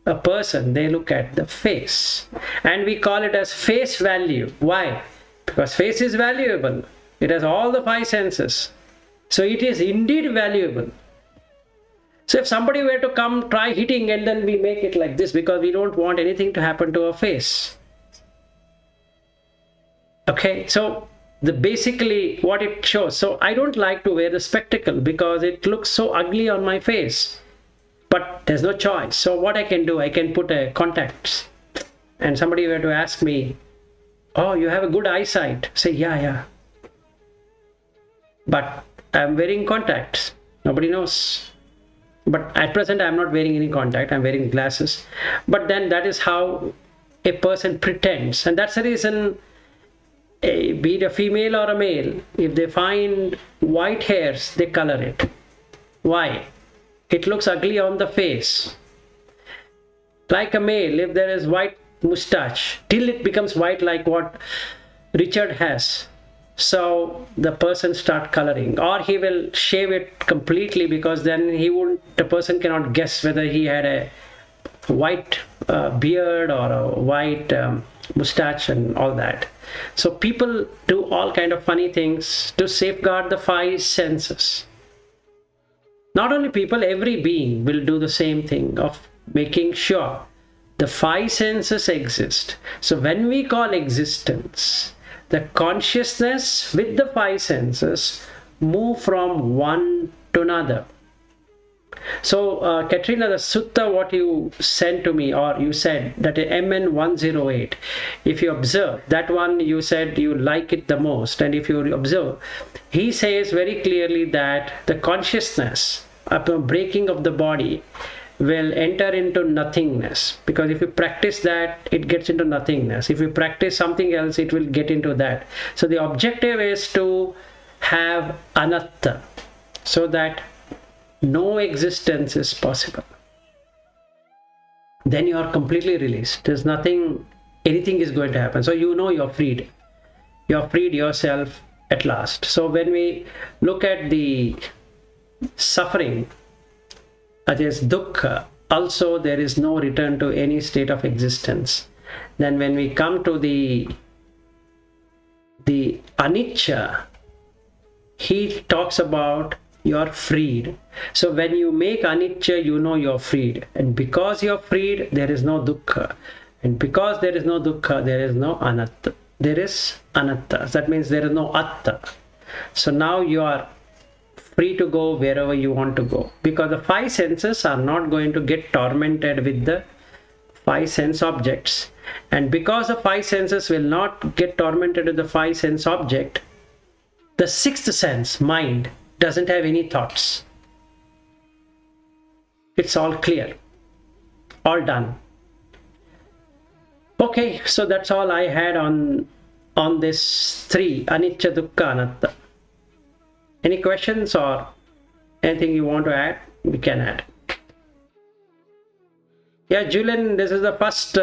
a person, they look at the face. And we call it as face value. Why? Because face is valuable. It has all the 5 senses. So it is indeed valuable. So if somebody were to come try hitting and then we make it like this because we don't want anything to happen to our face. Okay, so basically what it shows. So I don't like to wear the spectacle because it looks so ugly on my face. But there's no choice. So what I can do, I can put a contacts. And somebody were to ask me, "Oh, you have a good eyesight." Say, yeah. But I'm wearing contacts. Nobody knows. But at present, I'm not wearing any contact. I'm wearing glasses. But then that is how a person pretends. And that's the reason, be it a female or a male, if they find white hairs, they color it. Why? It looks ugly on the face. Like a male, if there is white mustache, till it becomes white like what Richard has, so the person start coloring, or he will shave it completely, because then the person cannot guess whether he had a white beard or a white mustache and all that. So people do all kind of funny things to safeguard the five senses. Not only people, every being will do the same thing of making sure the five senses exist. So when we call existence, the consciousness with the five senses move from one to another. So Katrina, the sutta what you sent to me, or you said that MN 108, if you observe that one, you said you like it the most, and if you observe, he says very clearly that the consciousness upon breaking of the body will enter into nothingness, because if you practice that, it gets into nothingness. If you practice something else, it will get into that. So the objective is to have anatta, so that no existence is possible. Then you are completely released. There's nothing, anything is going to happen. So you know you're freed. You're freed yourself at last. So when we look at the suffering, that is dukkha, also there is no return to any state of existence. Then when we come to the anicca, he talks about you're freed. So when you make anicca, you know you're freed. And because you're freed, there is no dukkha. And because there is no dukkha, there is no anatta. There is anatta. That means there is no atta. So now you are free to go wherever you want to go, because the five senses are not going to get tormented with the five sense objects. And because the five senses will not get tormented with the five sense object, the sixth sense, mind, doesn't have any thoughts. It's all clear, all done. Okay, so that's all I had on this three, anicca, dukkha, anatta. Any questions or anything you want to add? We can add. Yeah, Julian, this is the first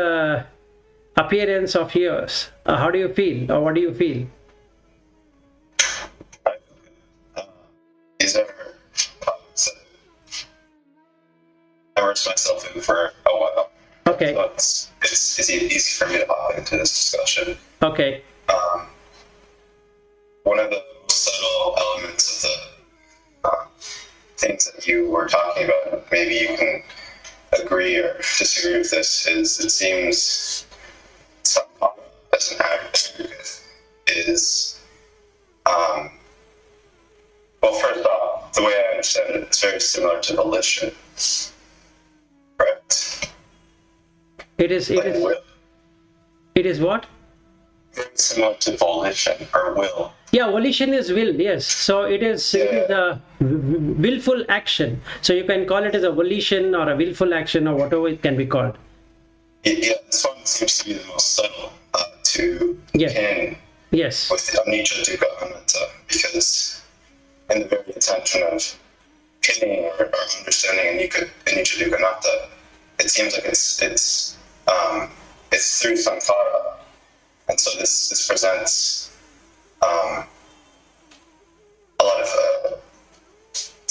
appearance of yours. How do you feel, or what do you feel? These are topics that I immersed myself in for a while. Okay. So it's easy for me to hop into this discussion. Okay. One of the subtle elements of the things that you were talking about, maybe you can agree or disagree with this, is it seems Sammappadhānā as an aggregate is, well, first off, the way I understand it, it's very similar to volition, correct? It is what? Very similar to volition or will. Yeah, volition is will, yes. So it is a willful action. So you can call it as a volition or a willful action or whatever it can be called. Yeah, this one seems to be the most subtle to pin Yes. with the anicca, dukkha, anatta, because in the very intention of pinning or understanding anicca, dukkha, anatta, it seems like it's through sankhara. And so this presents a lot of,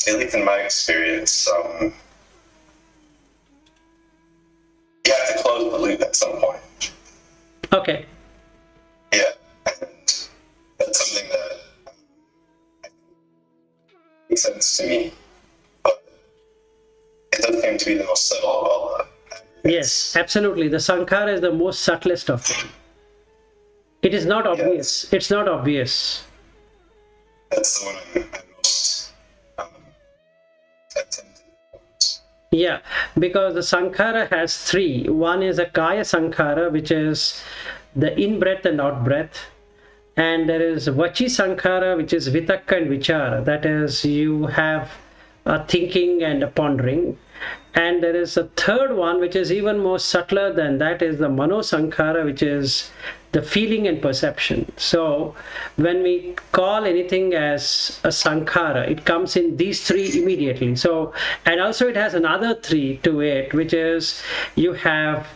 at least in my experience, you have to close the loop at some point. Okay. Yeah, and that's something that makes sense to me, but it does seem to be the most subtle of all the aggregates. Yes, absolutely. The sankhara is the most subtlest of them. It is not obvious. It's not obvious. That's the one I'm most attentive to. Yeah, because the sankhara has three. One is a kaya sankhara, which is the in-breath and out-breath. And there is vachi sankhara, which is vitakka and vichara. That is, you have a thinking and a pondering. And there is a third one, which is even more subtler than that, is the mano sankhara, which is the feeling and perception. So when we call anything as a sankhara, it comes in these three immediately. So, and also it has another three to it, which is you have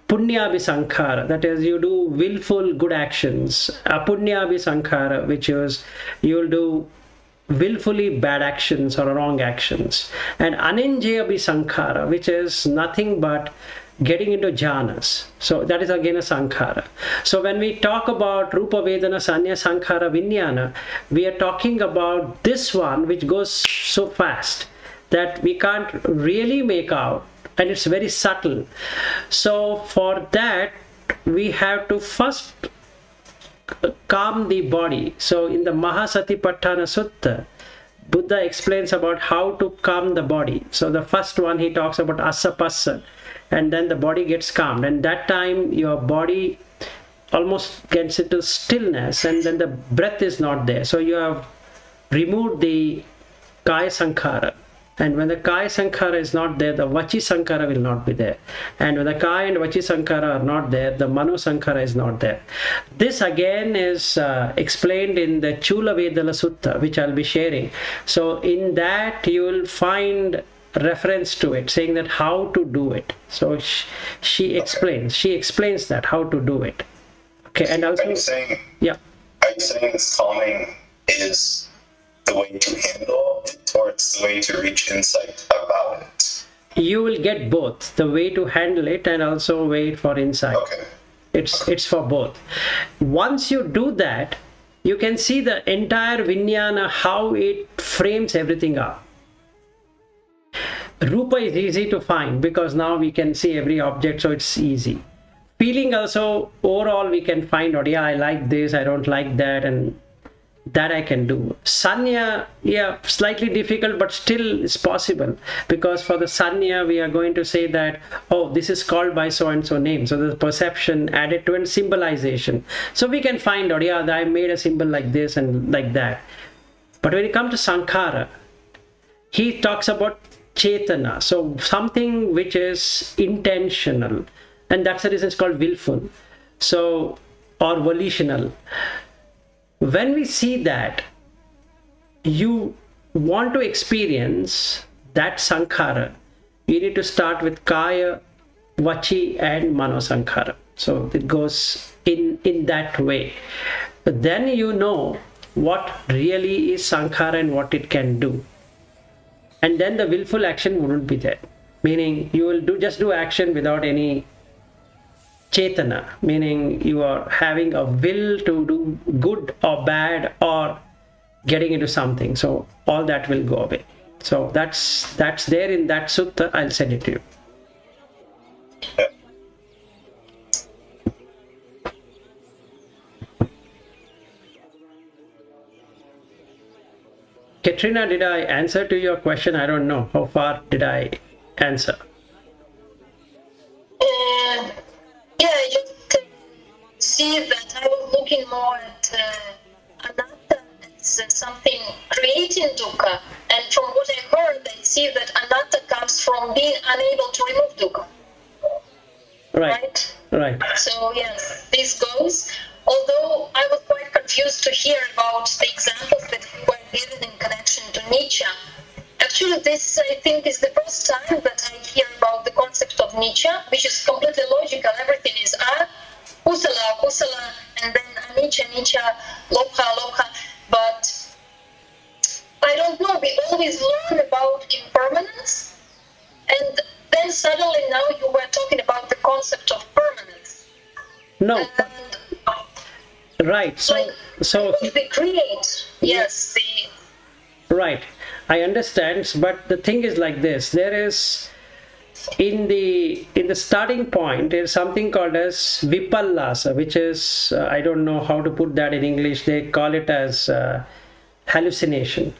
punyabhi sankhara, that is, you do willful good actions. Apunyabhi sankhara, which is you'll do willfully bad actions or wrong actions. And anenjayabi sankhara, which is nothing but getting into jhanas. So that is again a sankhara. So when we talk about rupa vedana sanya sankhara vijnana, we are talking about this one which goes so fast that we can't really make out, and it's very subtle. So for that we have to first calm the body. So in the Satipatthàna Sutta, Buddha explains about how to calm the body. So the first one, he talks about asapassa, and then the body gets calmed, and that time your body almost gets into stillness, and then the breath is not there. So you have removed the kaya sankhara. And when the kaya sankhara is not there, the vachi sankhara will not be there. And when the kaya and vachi sankhara are not there, the mano sankhara is not there. This again is explained in the Chula Vedala Sutta, which I'll be sharing. So in that you will find reference to it, saying that how to do it. So she explains that how to do it. Okay, and also, Are you saying this calming is the way to handle it, or it's the way to reach insight about it? You will get both, the way to handle it and also wait for insight. Okay. It's for both. Once you do that, you can see the entire vijnana, how it frames everything up. Rupa is easy to find because now we can see every object, so it's easy. Feeling also, overall we can find out, yeah, I like this, I don't like that, and that I can do. Sanya, yeah, slightly difficult, but still it's possible, because for the sanya we are going to say that, oh, this is called by so and so name. So there's perception added to and symbolization. So we can find out, yeah, I made a symbol like this and like that. But when it comes to sankhara, he talks about chetana, so something which is intentional, and that's the reason it's called willful, so, or volitional. When we see that, you want to experience that sankhara, you need to start with kaya, vachi and mano sankhara. So it goes in that way. But then you know what really is sankhara and what it can do. And then the willful action wouldn't be there. Meaning you will just do action without any chetana, meaning you are having a will to do good or bad or getting into something. So all that will go away. So that's there in that sutta. I'll send it to you. Yeah. Katrina, did I answer to your question? I don't know. How far did I answer? Yeah, I just see that I was looking more at anatta as something creating dukkha, and from what I heard, I see that anatta comes from being unable to remove dukkha. Right. So yes, this goes. Although I was quite confused to hear about the examples that you were given in connection to Nietzsche. Actually, this, I think, is the first time that I hear about the concept of Nietzsche, which is completely logical. Everything is kusala, and then anicca, lokha. But I don't know, we always learn about impermanence, and then suddenly now you were talking about the concept of permanence. No. And, right. So they create, yes, right. I understand, but the thing is like this. There is in the starting point is something called as vipallasa, which is I don't know how to put that in English. They call it as hallucination.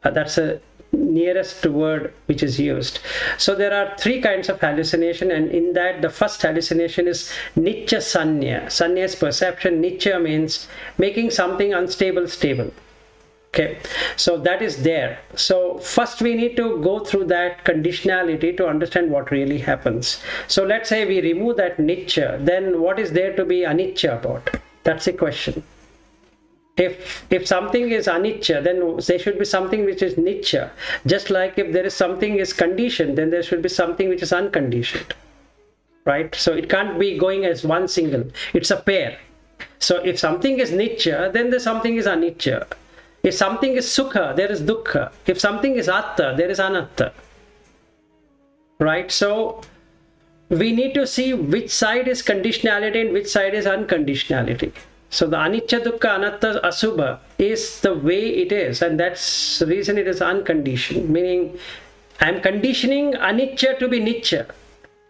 That's a nearest word which is used. So there are three kinds of hallucination, and in that the first hallucination is nicca sanya. Sanya is perception. Nicca means making something unstable stable. Okay, so that is there. So first we need to go through that conditionality to understand what really happens. So let's say we remove that nicca, then what is there to be anicca about? That's the question. If something is anicca, then there should be something which is nicca. Just like if there is something is conditioned, then there should be something which is unconditioned. Right? So it can't be going as one single. It's a pair. So if something is nicca, then there's something is anicca. If something is sukha, there is dukkha. If something is atta, there is anatta. Right? So we need to see which side is conditionality and which side is unconditionality. So the anicca, dukkha, anatta, asubha is the way it is, and that's the reason it is unconditioned. Meaning, I'm conditioning anicca to be nicca,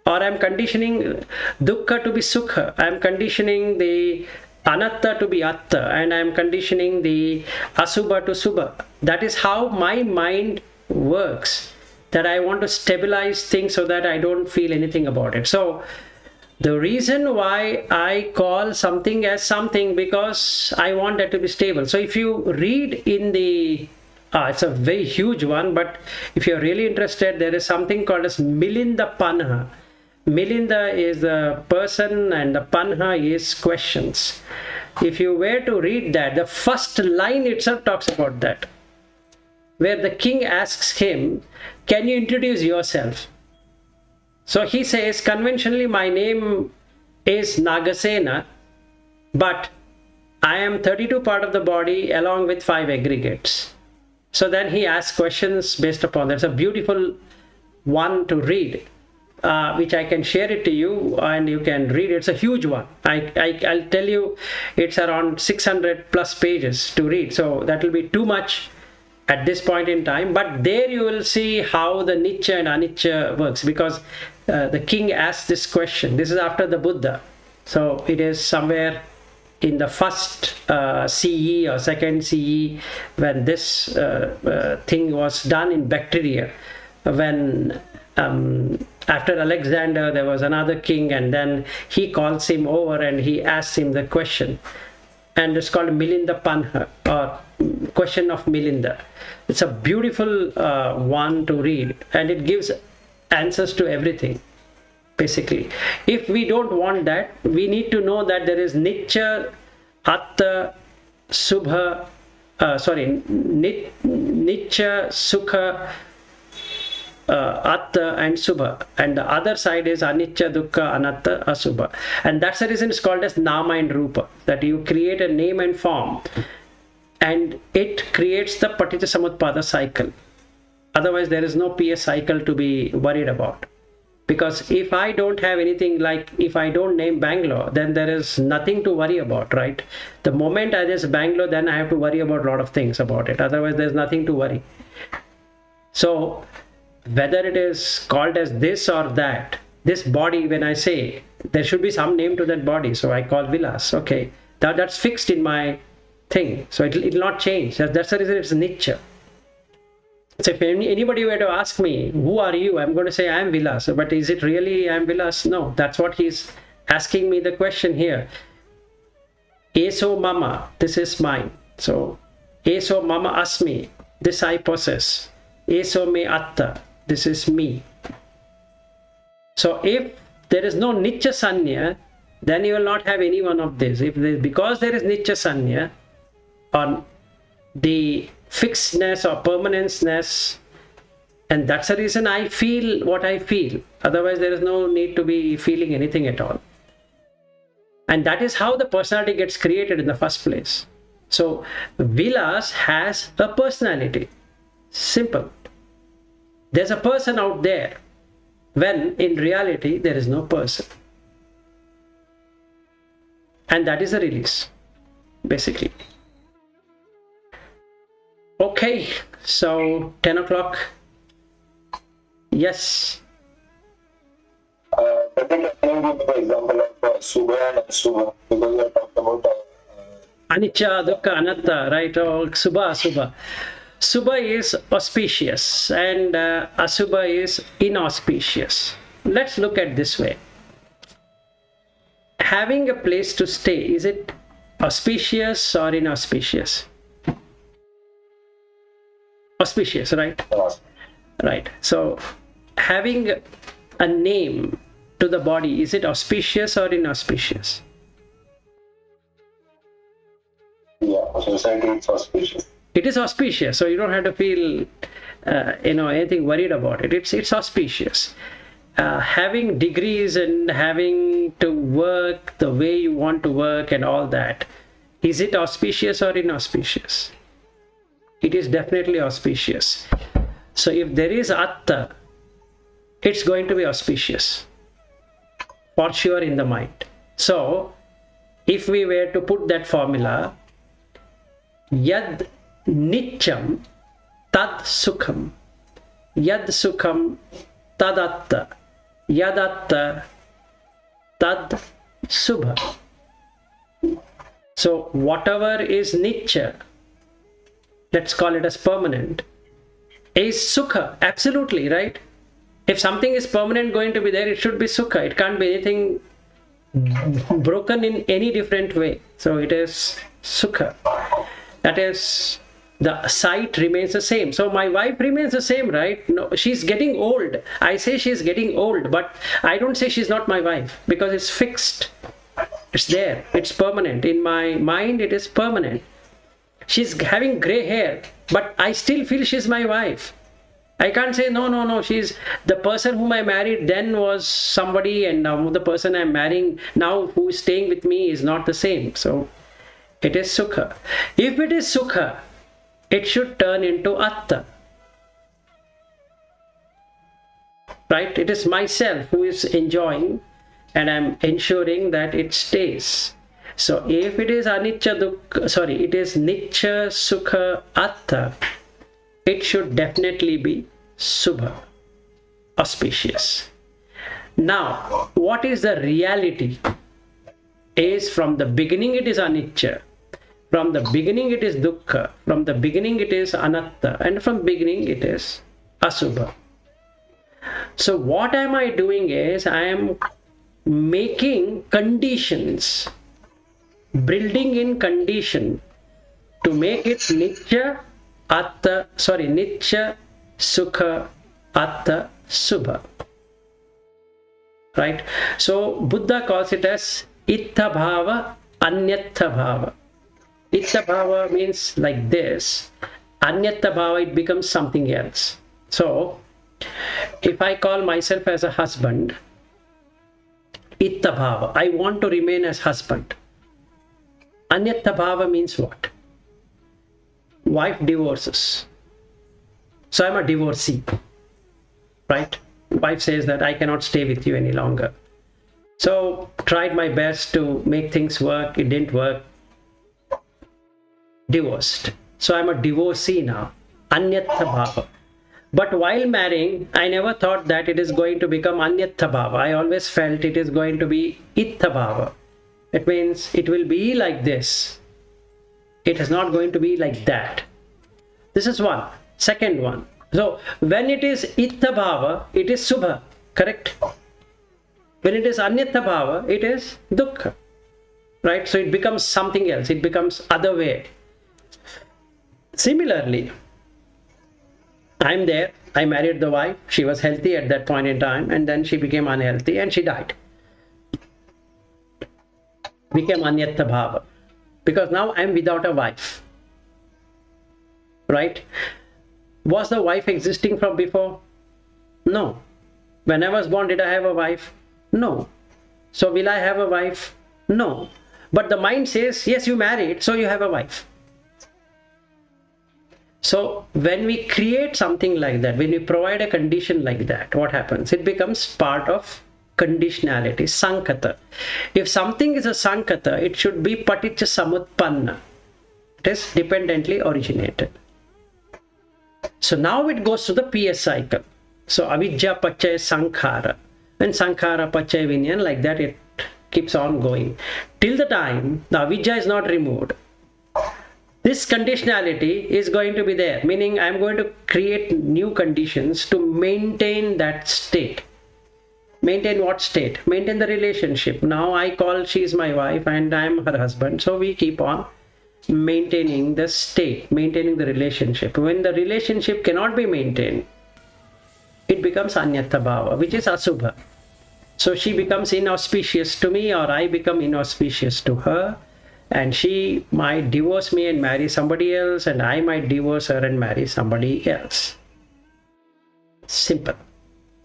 or I'm conditioning dukkha to be sukha. I'm conditioning the anatta to be atta, and I'm conditioning the asubha to subha. That is how my mind works, that I want to stabilize things so that I don't feel anything about it. So the reason why I call something as something, because I want that to be stable. So if you read in the it's a very huge one, but if you're really interested, there is something called as Milinda Panha. Milinda is the person and the Panha is questions. If you were to read that, the first line itself talks about that, where the king asks him, can you introduce yourself? So he says, conventionally my name is Nagasena, but I am 32 part of the body along with 5 aggregates. So then he asks questions based upon that. It's a beautiful one to read. Which I can share it to you and you can read. It's a huge one. I'll tell you, it's around 600 plus pages to read. So that will be too much at this point in time. But there you will see how the nicca and anicca works, because the king asked this question. This is after the Buddha. So it is somewhere in the first CE or second CE when this thing was done in Bactria. When after Alexander, there was another king, and then he calls him over and he asks him the question. And it's called Milinda Panha, or question of Milinda. It's a beautiful one to read, and it gives answers to everything, basically. If we don't want that, we need to know that there is nicca, atta, subha, nicca, sukha, atta and subha, and the other side is anicca, dukkha, anatta, asubha. And that's the reason it's called as nama and rupa, that you create a name and form and it creates the paticca samutpada cycle. Otherwise there is no PS cycle to be worried about, because if I don't have anything, like if I don't name Bangalore, then there is nothing to worry about, right? The moment I just Bangalore, then I have to worry about a lot of things about it. Otherwise there's nothing to worry. So whether it is called as this or that, this body, when I say, there should be some name to that body, so I call Vilas. Okay, that's fixed in my thing, so it'll not change. That's the reason it's nicca. So if anybody were to ask me, who are you, I'm going to say I am Vilas. But is it really I am Vilas? No, that's what he's asking me the question here. Eso mama, this is mine. So eso mama asmi, this I possess. Eso me atta, this is me. So if there is no nicca sanya, then you will not have any one of this. Because there is nicca sanya, on the fixedness or permanenceness, and that's the reason I feel what I feel. Otherwise there is no need to be feeling anything at all. And that is how the personality gets created in the first place. So Vilas has a personality. Simple. There's a person out there, when in reality there is no person. And that is a release, basically. Okay, so 10 o'clock. Yes. particular thing give the example of Subha and Asubha, because you are talking about Anicca, dukkha, anatta, right? Or subha, asubha. Subha is auspicious and asubha is inauspicious. Let's look at this way. Having a place to stay, is it auspicious or inauspicious? Auspicious, right? Right. So having a name to the body, is it auspicious or inauspicious? yeah, society is auspicious. It is auspicious, so you don't have to feel anything worried about it. It's auspicious. Having degrees and having to work the way you want to work and all that, is it auspicious or inauspicious? It is definitely auspicious. So if there is atta, it's going to be auspicious for sure in the mind. So if we were to put that formula, yad nityam tad sukham, yad sukham tad atta, yad atta tad subha. So whatever is nitya, let's call it as permanent, is sukha. Absolutely, right? If something is permanent going to be there, it should be sukha. It can't be anything broken in any different way. So it is sukha. That is, the sight remains the same. So my wife remains the same, right? No, she's getting old. I say she's getting old, but I don't say she's not my wife, because it's fixed. It's there. It's permanent. In my mind, it is permanent. She's having gray hair, but I still feel she's my wife. I can't say, no, she's the person whom I married then was somebody, and now the person I'm marrying now who is staying with me is not the same. So it is sukha. If it is sukha, it should turn into atta. Right? It is myself who is enjoying, and I'm ensuring that it stays. So if it is anicca dukkha, it is nicca sukha atta, it should definitely be subha, auspicious. Now, what is the reality? Is from the beginning it is anicca, from the beginning it is dukkha, from the beginning it is anatta, and from beginning it is asubha. So what am I doing is, I am making conditions, building in condition to make it nitya atta, nitya sukha atta subha. Right? So Buddha calls it as ittha bhava anyattha bhava. Ittha bhava means like this. Anyattha bhava, it becomes something else. So if I call myself as a husband, ittha bhava, I want to remain as husband. Anyattha bhava means what? Wife divorces. So I'm a divorcee. Right? Wife says that I cannot stay with you any longer. So tried my best to make things work. It didn't work. Divorced. So I'm a divorcee now. Anyattha bhava. But while marrying, I never thought that it is going to become anyattha bhava. I always felt it is going to be ittha bhava. It means it will be like this. It is not going to be like that. This is one. Second one. So when it is ittha bhava, it is subha. Correct? When it is anyattha bhava, it is dukkha. Right? So it becomes something else. It becomes other way. Similarly, I'm there. I married the wife. She was healthy at that point in time, and then she became unhealthy and she died. Became anyattha bhava. Because now I'm without a wife. Right? Was the wife existing from before? No. When I was born, did I have a wife? No. So will I have a wife? No. But the mind says, yes, you married, so you have a wife. So when we create something like that, when we provide a condition like that, what happens? It becomes part of conditionality, sankata. If something is a sankata, it should be paticca samutpanna. It is dependently originated. So now it goes to the PS cycle. So avidya pachaya sankhara. and sankhara, pacchaya, vinyan, like that it keeps on going. Till the time the avijja is not removed, this conditionality is going to be there, meaning I'm going to create new conditions to maintain that state. Maintain what state? Maintain the relationship. Now I call she's my wife and I'm her husband. So we keep on maintaining the state, maintaining the relationship. When the relationship cannot be maintained, it becomes anyata bhava, which is asubha. So she becomes inauspicious to me, or I become inauspicious to her, and she might divorce me and marry somebody else, and I might divorce her and marry somebody else. Simple.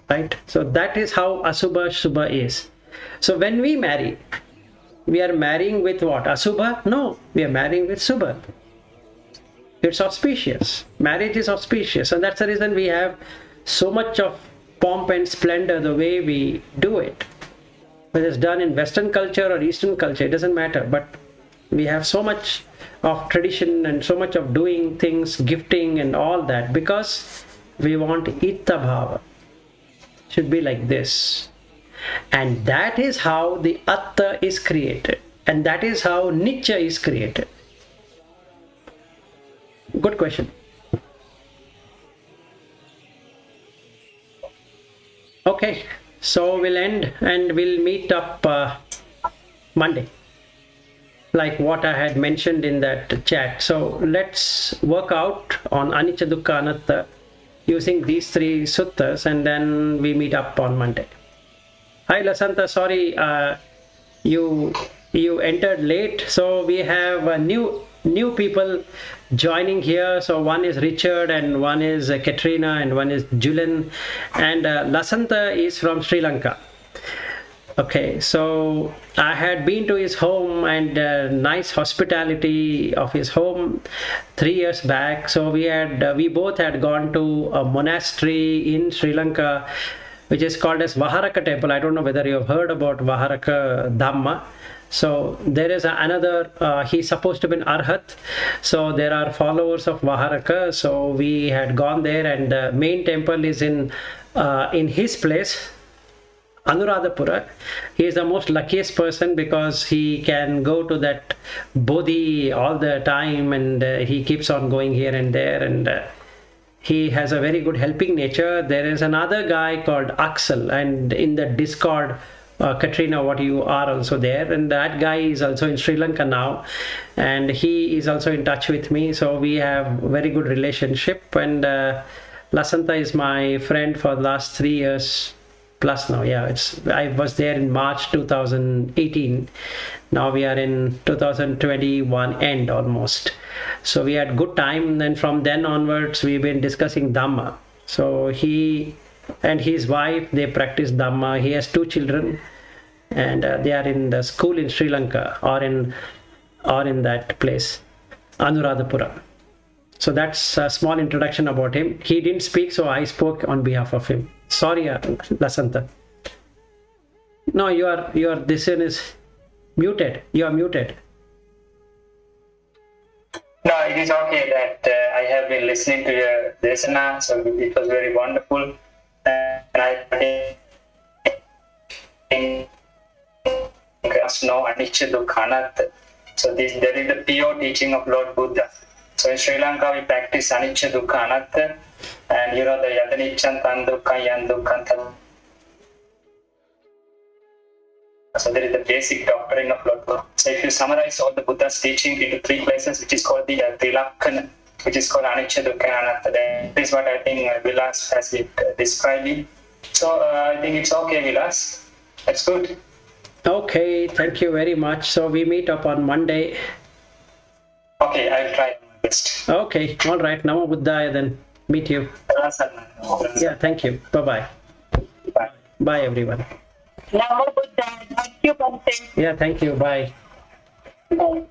Right? So that is how asubha shubha is. So when we marry, we are marrying with what? Asubha? No, we are marrying with subha. It's auspicious. Marriage is auspicious, and that's the reason we have so much of pomp and splendor the way we do it. Whether it's done in Western culture or Eastern culture, it doesn't matter, but we have so much of tradition and so much of doing things, gifting and all that, because we want itta bhava. Should be like this, and that is how the atta is created, and that is how anicca is created. Good question. Okay, so we'll end and we'll meet up Monday, like what I had mentioned in that chat. So let's work out on anicca, dukkha, anatta using these three suttas, and then we meet up on Monday. Hi Lasanta, sorry you entered late, so we have new people joining here. So one is Richard, and one is Katrina, and one is Julian, and Lasanta is from Sri Lanka. Okay, so I had been to his home, and nice hospitality of his home 3 years back. So we both had gone to a monastery in Sri Lanka, which is called as Vaharaka temple. I don't know whether you have heard about Vaharaka Dhamma. So there is another, he's supposed to be an Arahat. So there are followers of Vaharaka. So we had gone there, and the main temple is in his place, Anuradhapura. He is the most luckiest person because he can go to that Bodhi all the time, and he keeps on going here and there, and he has a very good helping nature. There is another guy called Axel, and in the Discord, Katrina, what you are also there, and that guy is also in Sri Lanka now, and he is also in touch with me. So we have very good relationship, and Lasanta is my friend for the last 3 years plus now. Yeah, I was there in March 2018. Now we are in 2021 end almost. So we had good time, and from then onwards we've been discussing Dhamma. So he and his wife, they practice Dhamma. He has 2 children, and they are in the school in Sri Lanka, or in that place, Anuradhapura. So that's a small introduction about him. He didn't speak, so I spoke on behalf of him. Sorry, Lasanta. No, your this one is muted. You are muted. No, it is okay that I have been listening to your desana, so it was very wonderful. And I must know anicca, dukkha, anatta. So there is the pure teaching of Lord Buddha. So in Sri Lanka we practice anicca, dukkha, anatta, and the yadaniccan, tan dukkha, yan dukkha. So there is the basic doctrine of Lord Buddha. So if you summarize all the Buddha's teaching into 3 places, which is called the Trilakkhana, which is called anicca, dukkha, anatta, that is what I think Vilas has been describing. So I think it's okay, Vilas. That's good. Okay, thank you very much. So we meet up on Monday. Okay, I'll try my best. Okay, all right. Namo Buddhaya then. Meet you. Yeah, thank you. Bye-bye. Bye. Bye, everyone. Namo Buddhaya. Thank you, Bhante. Yeah, thank you. Bye. Bye.